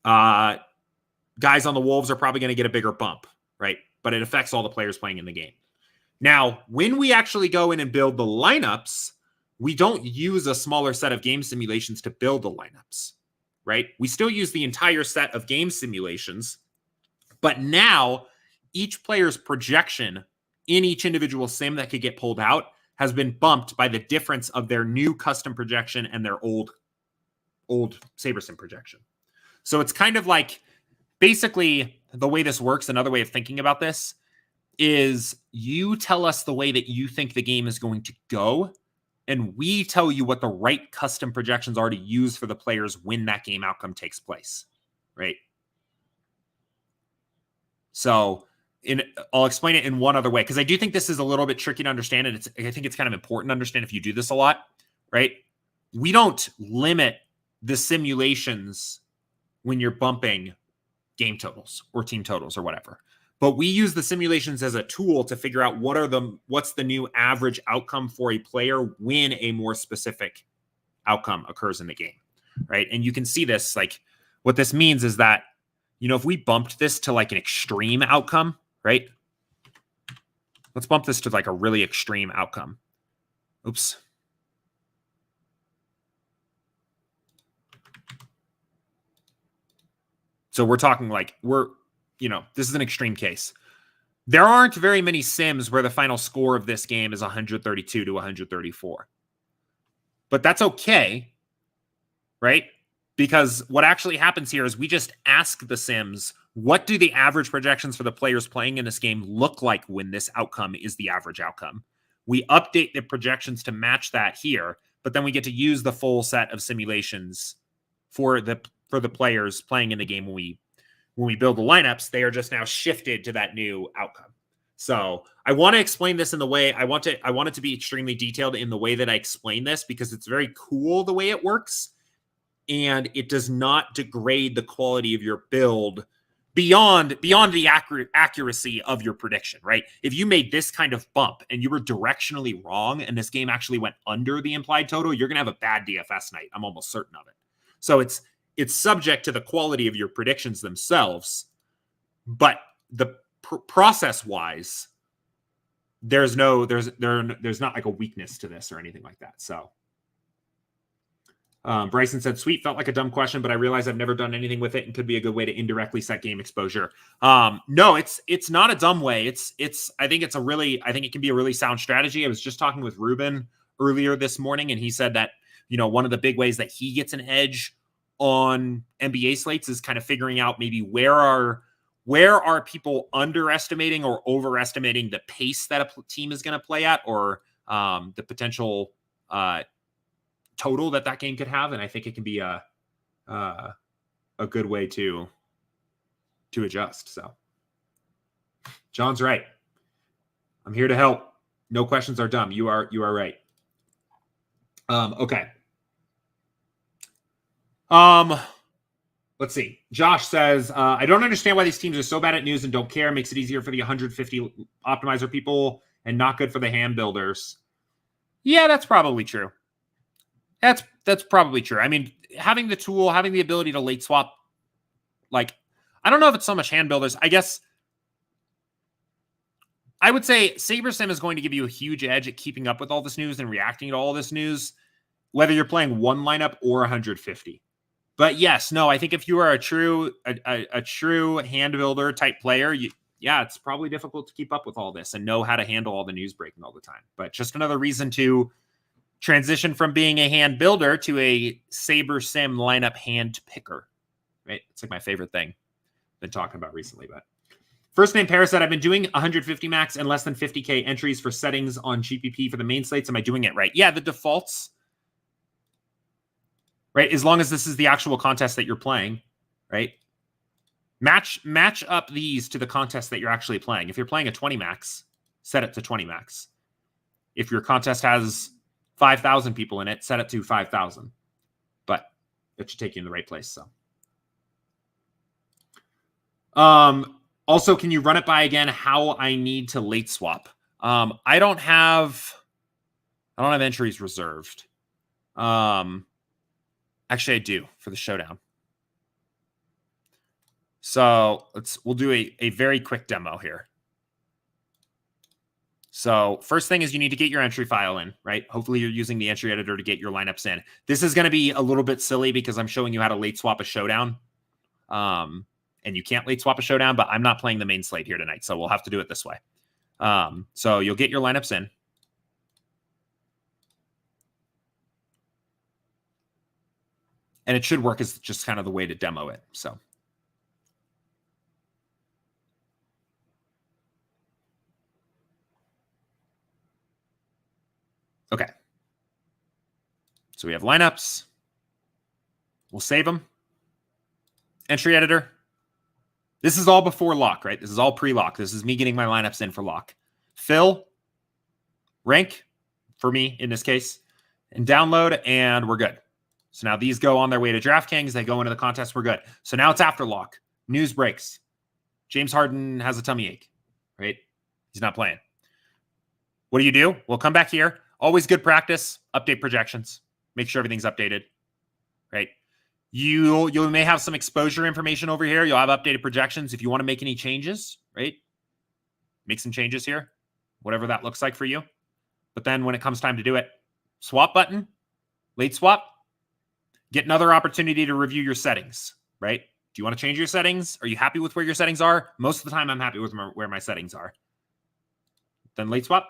Guys on the Wolves are probably going to get a bigger bump, right? But it affects all the players playing in the game. Now, when we actually go in and build the lineups, we don't use a smaller set of game simulations to build the lineups, right? We still use the entire set of game simulations, but now each player's projection in each individual sim that could get pulled out has been bumped by the difference of their new custom projection and their old SaberSim projection. So it's kind of like, basically, the way this works, another way of thinking about this, is you tell us the way that you think the game is going to go, and we tell you what the right custom projections are to use for the players when that game outcome takes place, right? So I'll explain it in one other way, because I do think this is a little bit tricky to understand, and I think it's kind of important to understand if you do this a lot, right? We don't limit the simulations when you're bumping game totals or team totals or whatever. But we use the simulations as a tool to figure out what's the new average outcome for a player when a more specific outcome occurs in the game, right? And you can see this, like, what this means is that, you know, if we bumped this to like an extreme outcome, right? Let's bump this to like a really extreme outcome. Oops. So we're talking like this is an extreme case. There aren't very many sims where the final score of this game is 132 to 134. But that's okay, right? Because what actually happens here is we just ask the sims, what do the average projections for the players playing in this game look like when this outcome is the average outcome? We update the projections to match that here, but then we get to use the full set of simulations for the players playing in the game when when we build the lineups, they are just now shifted to that new outcome. So I want to explain this in the way I want it to be extremely detailed in the way that I explain this, because it's very cool the way it works. And it does not degrade the quality of your build beyond the accuracy of your prediction, right? If you made this kind of bump and you were directionally wrong and this game actually went under the implied total, you're going to have a bad DFS night. I'm almost certain of it. So it's subject to the quality of your predictions themselves, but the process wise, there's not like a weakness to this or anything like that. So Bryson said, sweet, felt like a dumb question, but I realize I've never done anything with it and could be a good way to indirectly set game exposure. No, it's not a dumb way. I think it can be a really sound strategy. I was just talking with Ruben earlier this morning, and he said that, one of the big ways that he gets an edge on NBA slates is kind of figuring out maybe where are people underestimating or overestimating the pace that a team is going to play at, or the potential total that game could have. And I think it can be a good way to adjust. So John's right. I'm here to help. No questions are dumb. You are right. Okay. Let's see. Josh says, I don't understand why these teams are so bad at news and don't care. It makes it easier for the 150 optimizer people and not good for the hand builders. Yeah, that's probably true. That's probably true. I mean, having the tool, having the ability to late swap, like, I don't know if it's so much hand builders. I guess I would say SaberSim is going to give you a huge edge at keeping up with all this news and reacting to all this news, whether you're playing one lineup or 150. But yes, no, I think if you are a true hand builder type player, it's probably difficult to keep up with all this and know how to handle all the news breaking all the time. But just another reason to transition from being a hand builder to a SaberSim lineup hand picker, right? It's like my favorite thing I've been talking about recently. But first name Paris said, I've been doing 150 max and less than 50K entries for settings on GPP for the main slates. Am I doing it right? Yeah, the defaults, right? As long as this is the actual contest that you're playing, right? Match up these to the contest that you're actually playing. If you're playing a 20 max, set it to 20 max. If your contest has 5,000 people in it, set it to 5,000. But it should take you in the right place. So, also, can you run it by again how I need to late swap? I don't have entries reserved. Actually, I do for the showdown. So we'll do a very quick demo here. So first thing is you need to get your entry file in, right? Hopefully you're using the entry editor to get your lineups in. This is going to be a little bit silly because I'm showing you how to late swap a showdown. And you can't late swap a showdown, but I'm not playing the main slate here tonight. So we'll have to do it this way. So you'll get your lineups in. And it should work as just kind of the way to demo it. So. Okay. So we have lineups. We'll save them. Entry editor. This is all before lock, right? This is all pre-lock. This is me getting my lineups in for lock. Fill. Rank, for me in this case. And download, and we're good. So now these go on their way to DraftKings. They go into the contest. We're good. So now it's after lock. News breaks. James Harden has a tummy ache, right? He's not playing. What do? We'll come back here. Always good practice. Update projections. Make sure everything's updated, right? You may have some exposure information over here. You'll have updated projections. If you want to make any changes, right? Make some changes here, whatever that looks like for you. But then when it comes time to do it, swap button, late swap, get another opportunity to review your settings, right? Do you want to change your settings? Are you happy with where your settings are? Most of the time, I'm happy with where my settings are. Then late swap.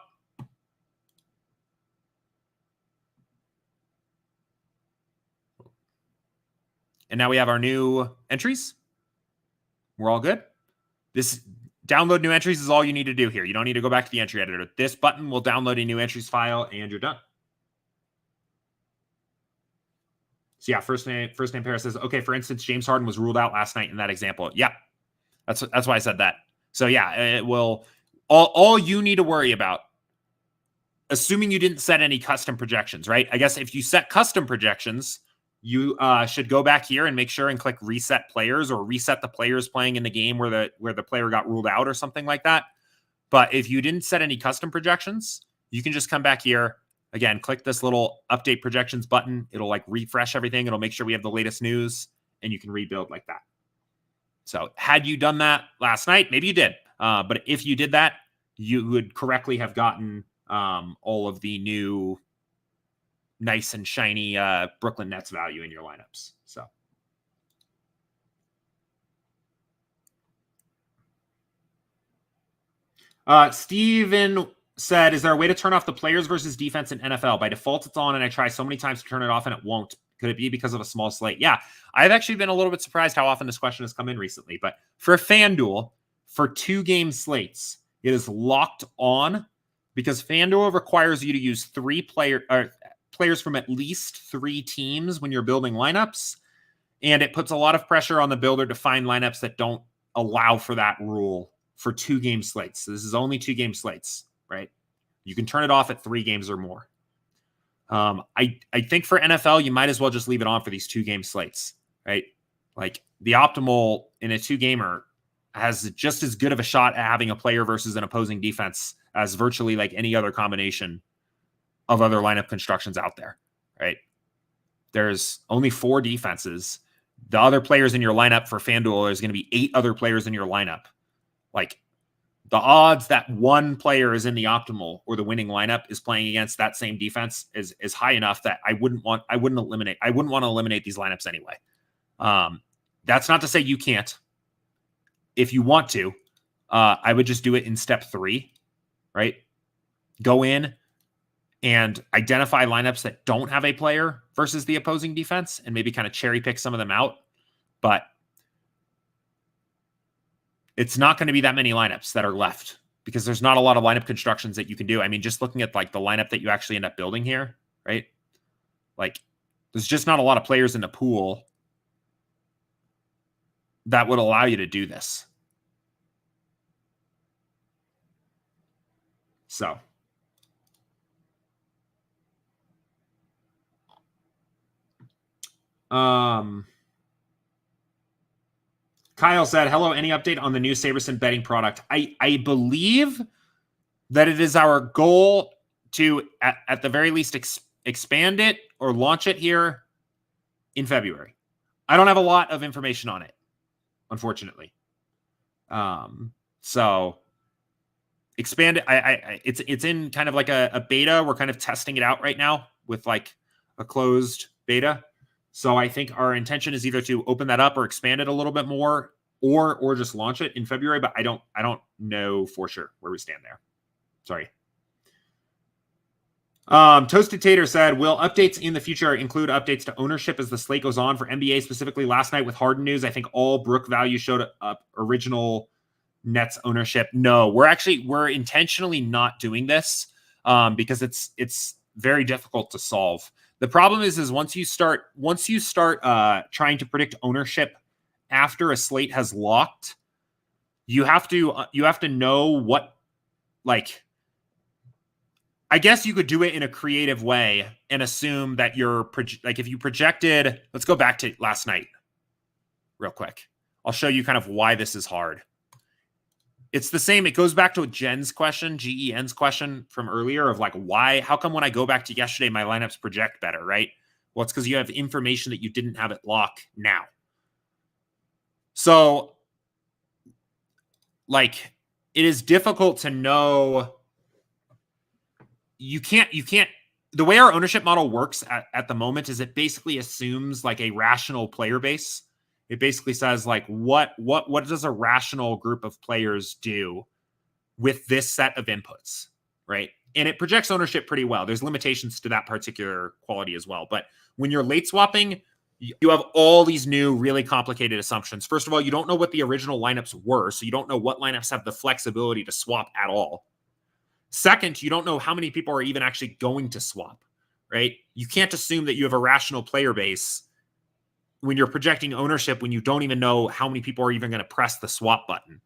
And now we have our new entries. We're all good. This download new entries is all you need to do here. You don't need to go back to the entry editor. This button will download a new entries file and you're done. So yeah, first name Paris says, okay, for instance, James Harden was ruled out last night in that example. Yeah, That's why I said that. So yeah, it will. All you need to worry about, assuming you didn't set any custom projections, right? I guess if you set custom projections, you should go back here and make sure and click reset players, or reset the players playing in the game where the player got ruled out or something like that. But if you didn't set any custom projections, you can just come back here. Again, click this little update projections button. It'll like refresh everything. It'll make sure we have the latest news, and you can rebuild like that. So had you done that last night, maybe you did. But if you did that, you would correctly have gotten all of the new nice and shiny Brooklyn Nets value in your lineups. So Steven said, is there a way to turn off the players versus defense in NFL? By default, it's on, and I try so many times to turn it off, and it won't. Could it be because of a small slate? Yeah, I've actually been a little bit surprised how often this question has come in recently. But for FanDuel, for 2-game slates, it is locked on because FanDuel requires you to use players from at least 3 teams when you're building lineups. And it puts a lot of pressure on the builder to find lineups that don't allow for that rule for 2-game slates. So this is only 2-game slates, right? You can turn it off at 3 games or more. I think for NFL, you might as well just leave it on for these 2-game slates, right? Like the optimal in a 2-gamer has just as good of a shot at having a player versus an opposing defense as virtually like any other combination of other lineup constructions out there, right? There's only 4 defenses. The other players in your lineup for FanDuel is going to be 8 other players in your lineup. Like the odds that one player is in the optimal or the winning lineup is playing against that same defense is high enough that I wouldn't want to eliminate these lineups anyway. That's not to say you can't. If you want to, I would just do it in step 3, right? Go in and identify lineups that don't have a player versus the opposing defense and maybe kind of cherry pick some of them out. But it's not going to be that many lineups that are left because there's not a lot of lineup constructions that you can do. I mean, just looking at like the lineup that you actually end up building here, right? Like there's just not a lot of players in the pool that would allow you to do this. So Kyle said, hello, any update on the new SaberSim betting product? I believe that it is our goal to, at the very least, expand it or launch it here in February. I don't have a lot of information on it, unfortunately. So expand it. It's in kind of like a beta. We're kind of testing it out right now with like a closed beta. So I think our intention is either to open that up or expand it a little bit more, or just launch it in February. But I don't know for sure where we stand there. Sorry. Toasted Tater said, will updates in the future include updates to ownership as the slate goes on? For NBA specifically, last night with Harden news, I think all Brook value showed up original Nets ownership. No, we're intentionally not doing this because it's very difficult to solve. The problem is once you start trying to predict ownership after a slate has locked, you have to know what, like, I guess you could do it in a creative way and assume that if you projected, let's go back to last night real quick. I'll show you kind of why this is hard. It's the same. It goes back to Gen's question, GEN's question from earlier of like, how come when I go back to yesterday, my lineups project better, right? Well, it's because you have information that you didn't have at lock now. So like, it is difficult to know. You can't, the way our ownership model works at the moment is it basically assumes like a rational player base. It basically says like, what does a rational group of players do with this set of inputs, right? And it projects ownership pretty well. There's limitations to that particular quality as well. But when you're late swapping, you have all these new really complicated assumptions. First of all, you don't know what the original lineups were. So you don't know what lineups have the flexibility to swap at all. Second, you don't know how many people are even actually going to swap, right? You can't assume that you have a rational player base when you're projecting ownership, when you don't even know how many people are even going to press the swap button.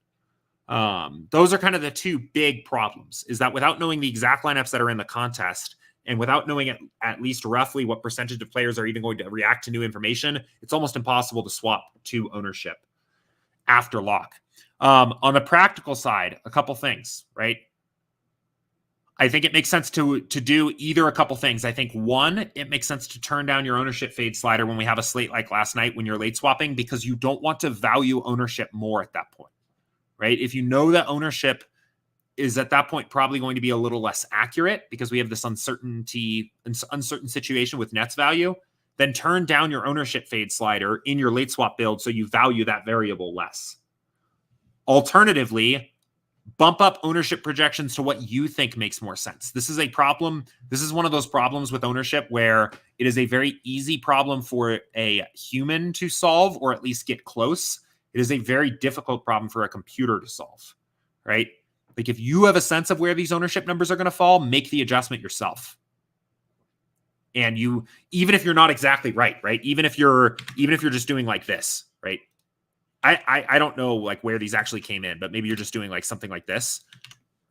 Those are kind of the two big problems, is that without knowing the exact lineups that are in the contest, and without knowing at least roughly what percentage of players are even going to react to new information, it's almost impossible to swap to ownership after lock. On the practical side, a couple things, right? I think it makes sense to do either a couple things. I think one, it makes sense to turn down your ownership fade slider when we have a slate like last night when you're late swapping, because you don't want to value ownership more at that point, right? If you know that ownership is at that point probably going to be a little less accurate because we have this uncertain situation with nets value, then turn down your ownership fade slider in your late swap build so you value that variable less. Alternatively, bump up ownership projections to what you think makes more sense. This is a problem. This is one of those problems with ownership where it is a very easy problem for a human to solve, or at least get close. It is a very difficult problem for a computer to solve, right? Like if you have a sense of where these ownership numbers are going to fall, make the adjustment yourself. And you, even if you're not exactly right? Even if you're just doing like this, right? I don't know like where these actually came in, but maybe you're just doing like something like this,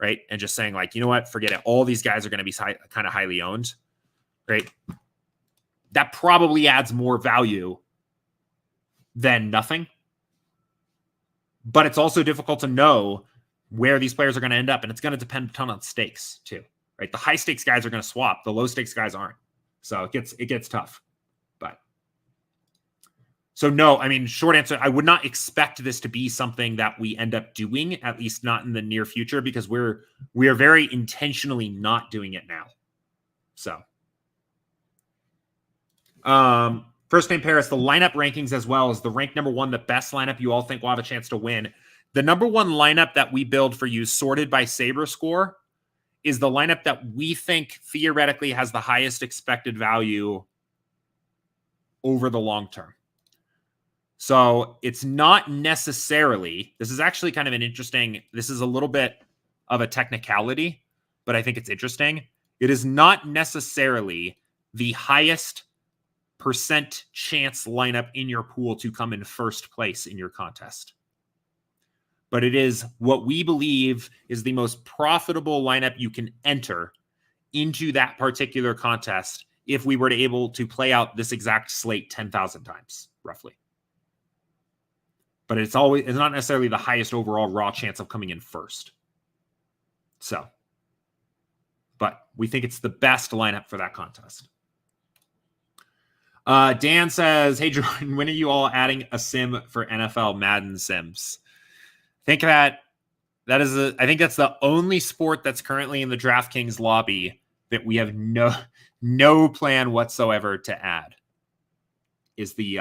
right? And just saying like, you know what, forget it. All these guys are going to be kind of highly owned, right? That probably adds more value than nothing. But it's also difficult to know where these players are going to end up. And it's going to depend a ton on stakes too, right? The high stakes guys are going to swap. The low stakes guys aren't. So it gets tough. But so no, I mean, short answer, I would not expect this to be something that we end up doing, at least not in the near future, because we are very intentionally not doing it now. So first name Paris, the lineup rankings as well as the rank number one, the best lineup you all think will have a chance to win. The number one lineup that we build for you, sorted by SaberScore, is the lineup that we think theoretically has the highest expected value over the long term. So it's not necessarily, this is actually kind of this is a little bit of a technicality, but I think it's interesting. It is not necessarily the highest percent chance lineup in your pool to come in first place in your contest. But it is what we believe is the most profitable lineup you can enter into that particular contest if we were to able to play out this exact slate 10,000 times, roughly. But it's not necessarily the highest overall raw chance of coming in first. So, but we think it's the best lineup for that contest. Dan says, hey, Jordan, when are you all adding a sim for NFL Madden sims? I think I think that's the only sport that's currently in the DraftKings lobby that we have no plan whatsoever to add, is the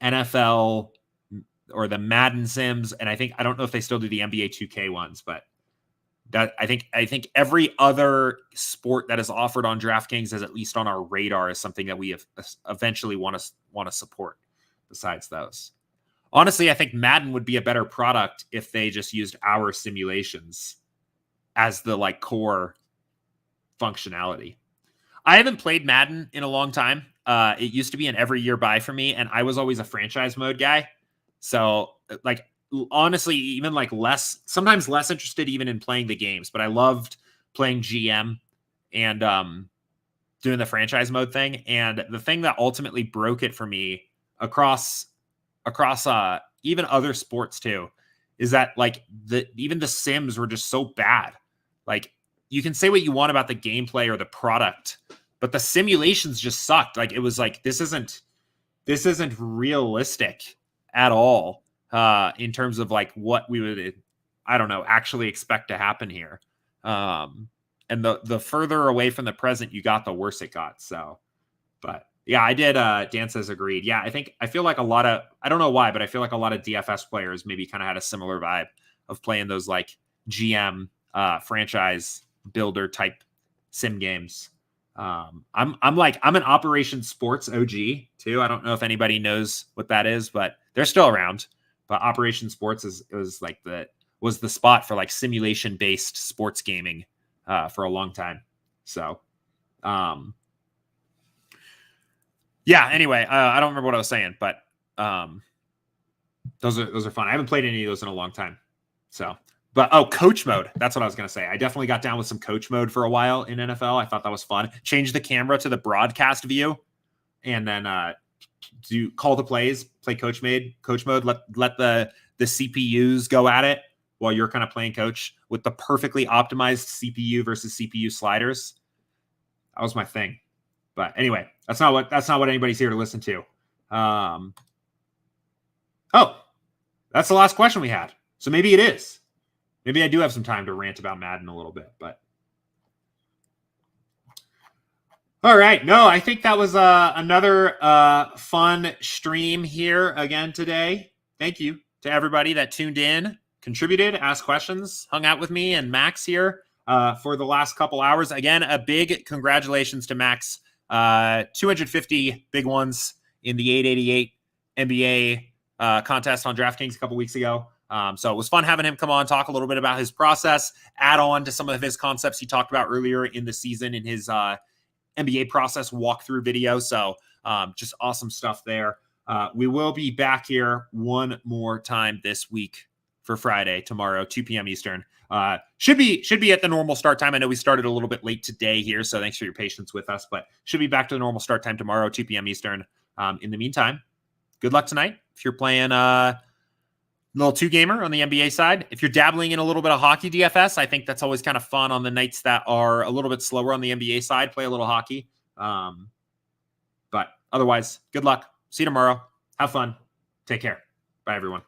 NFL or the Madden sims. And I don't know if they still do the NBA 2K ones, but that I think every other sport that is offered on DraftKings is at least on our radar as something that we have eventually want to support besides those. Honestly, I think Madden would be a better product if they just used our simulations as the like core functionality. I haven't played Madden in a long time. It used to be an every year buy for me, and I was always a franchise mode guy. So like honestly, even like sometimes less interested even in playing the games, but I loved playing GM and doing the franchise mode thing. And the thing that ultimately broke it for me across even other sports too, is that like even the sims were just so bad. Like you can say what you want about the gameplay or the product, but the simulations just sucked. Like it was like, this isn't realistic at all in terms of like what we would, I don't know, actually expect to happen here. And the further away from the present you got, the worse it got. So, but yeah, I did. Dan says agreed. Yeah, I feel like I don't know why, but I feel like a lot of DFS players maybe kind of had a similar vibe of playing those like GM franchise builder type sim games. I'm an Operation Sports OG too. I don't know if anybody knows what that is, but they're still around. But Operation Sports was the spot for like simulation based sports gaming for a long time. So, Yeah. Anyway, I don't remember what I was saying, but those are fun. I haven't played any of those in a long time. So, but coach mode. That's what I was gonna say. I definitely got down with some coach mode for a while in NFL. I thought that was fun. Change the camera to the broadcast view, and then do call the plays, play coach mode. Let the CPUs go at it while you're kind of playing coach with the perfectly optimized CPU versus CPU sliders. That was my thing. But anyway, that's not what anybody's here to listen to. That's the last question we had. So maybe it is. Maybe I do have some time to rant about Madden a little bit, but all right. No, I think that was another fun stream here again today. Thank you to everybody that tuned in, contributed, asked questions, hung out with me and Max here for the last couple hours. Again, a big congratulations to Max. 250 big ones in the 888 NBA contest on DraftKings a couple weeks ago. So it was fun having him come on, talk a little bit about his process, add on to some of his concepts he talked about earlier in the season in his NBA process walkthrough video. So just awesome stuff there. We will be back here one more time this week for Friday, tomorrow, 2 p.m. Eastern. Should be at the normal start time. I know we started a little bit late today here, so thanks for your patience with us, but should be back to the normal start time tomorrow, 2 p.m. Eastern. In the meantime, good luck tonight. If you're playing little two-gamer on the NBA side. If you're dabbling in a little bit of hockey DFS, I think that's always kind of fun on the nights that are a little bit slower on the NBA side. Play a little hockey. But otherwise, good luck. See you tomorrow. Have fun. Take care. Bye, everyone.